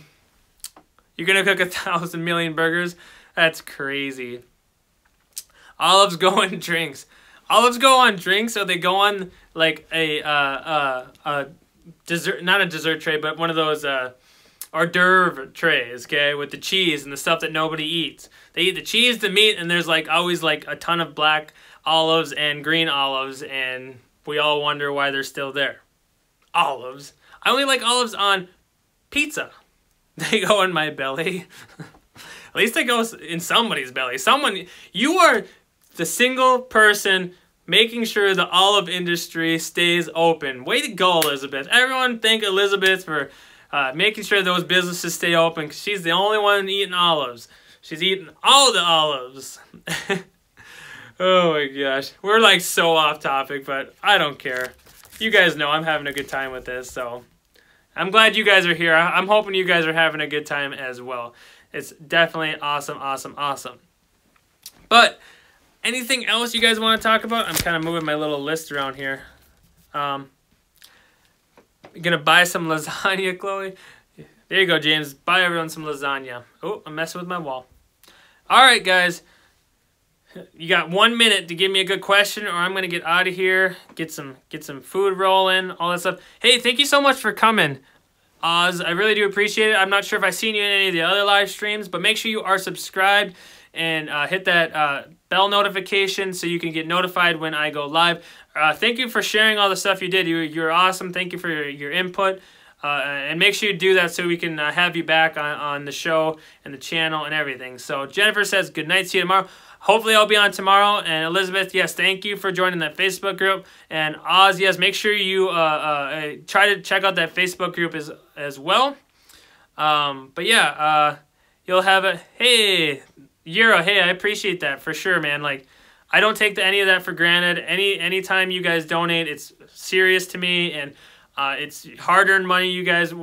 Speaker 1: gonna cook 1,000 million burgers? That's crazy. Olives go on drinks. Olives go on drinks, or they go on like a dessert, not a dessert tray, but one of those hors d'oeuvre trays, okay, with the cheese and the stuff that nobody eats. They eat the cheese, the meat, and there's like always like a ton of black olives and green olives, and we all wonder why they're still there. Olives. I only like olives on pizza. They go in my belly. At least they go in somebody's belly. You are the single person making sure the olive industry stays open. Way to go, Elizabeth. Everyone thank Elizabeth for making sure those businesses stay open, because she's the only one eating olives. She's eating all the olives. Oh my gosh. We're like so off topic, but I don't care. You guys know I'm having a good time with this, so I'm glad you guys are here. I'm hoping you guys are having a good time as well. It's definitely awesome, awesome, awesome. But anything else you guys want to talk about? I'm kind of moving my little list around here. You're going to buy some lasagna, Chloe? There you go, James. Buy everyone some lasagna. Oh, I'm messing with my wall. All right, guys. You got 1 minute to give me a good question, or I'm going to get out of here, get some food rolling, all that stuff. Hey, thank you so much for coming, Oz. I really do appreciate it. I'm not sure if I've seen you in any of the other live streams, but make sure you are subscribed and hit that bell notification so you can get notified when I go live. Thank you for sharing all the stuff you did. You're awesome. Thank you for your input. And make sure you do that so we can have you back on the show and the channel and everything. So Jennifer says, good night, see you tomorrow. Hopefully I'll be on tomorrow. And Elizabeth, yes, thank you for joining that Facebook group. And Oz, yes, make sure you try to check out that Facebook group as well. But yeah, you'll have a, hey, Euro, hey, I appreciate that for sure, man. Like, I don't take any of that for granted. Anytime you guys donate, it's serious to me, and it's hard-earned money you guys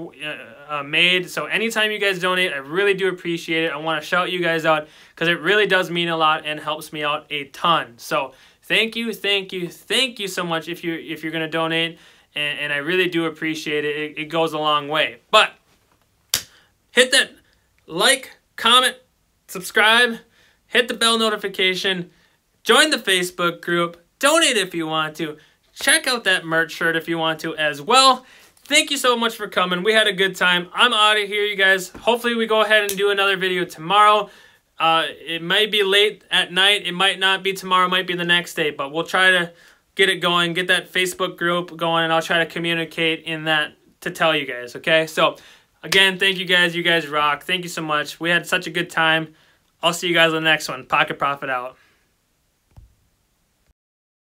Speaker 1: made. So anytime you guys donate, I really do appreciate it. I want to shout you guys out because it really does mean a lot and helps me out a ton. So thank you so much if you're gonna donate, and I really do appreciate it. It goes a long way. But hit that like, comment, subscribe, hit the bell notification, join the Facebook group, donate if you want to. Check out that merch shirt if you want to as well. Thank you so much for coming. We had a good time. I'm out of here, you guys. Hopefully we go ahead and do another video tomorrow. It might be late at night. It might not be tomorrow. It might be the next day. But we'll try to get it going, get that Facebook group going, and I'll try to communicate in that to tell you guys, okay? So, again, thank you guys. You guys rock. Thank you so much. We had such a good time. I'll see you guys on the next one. Pocket Prophet out.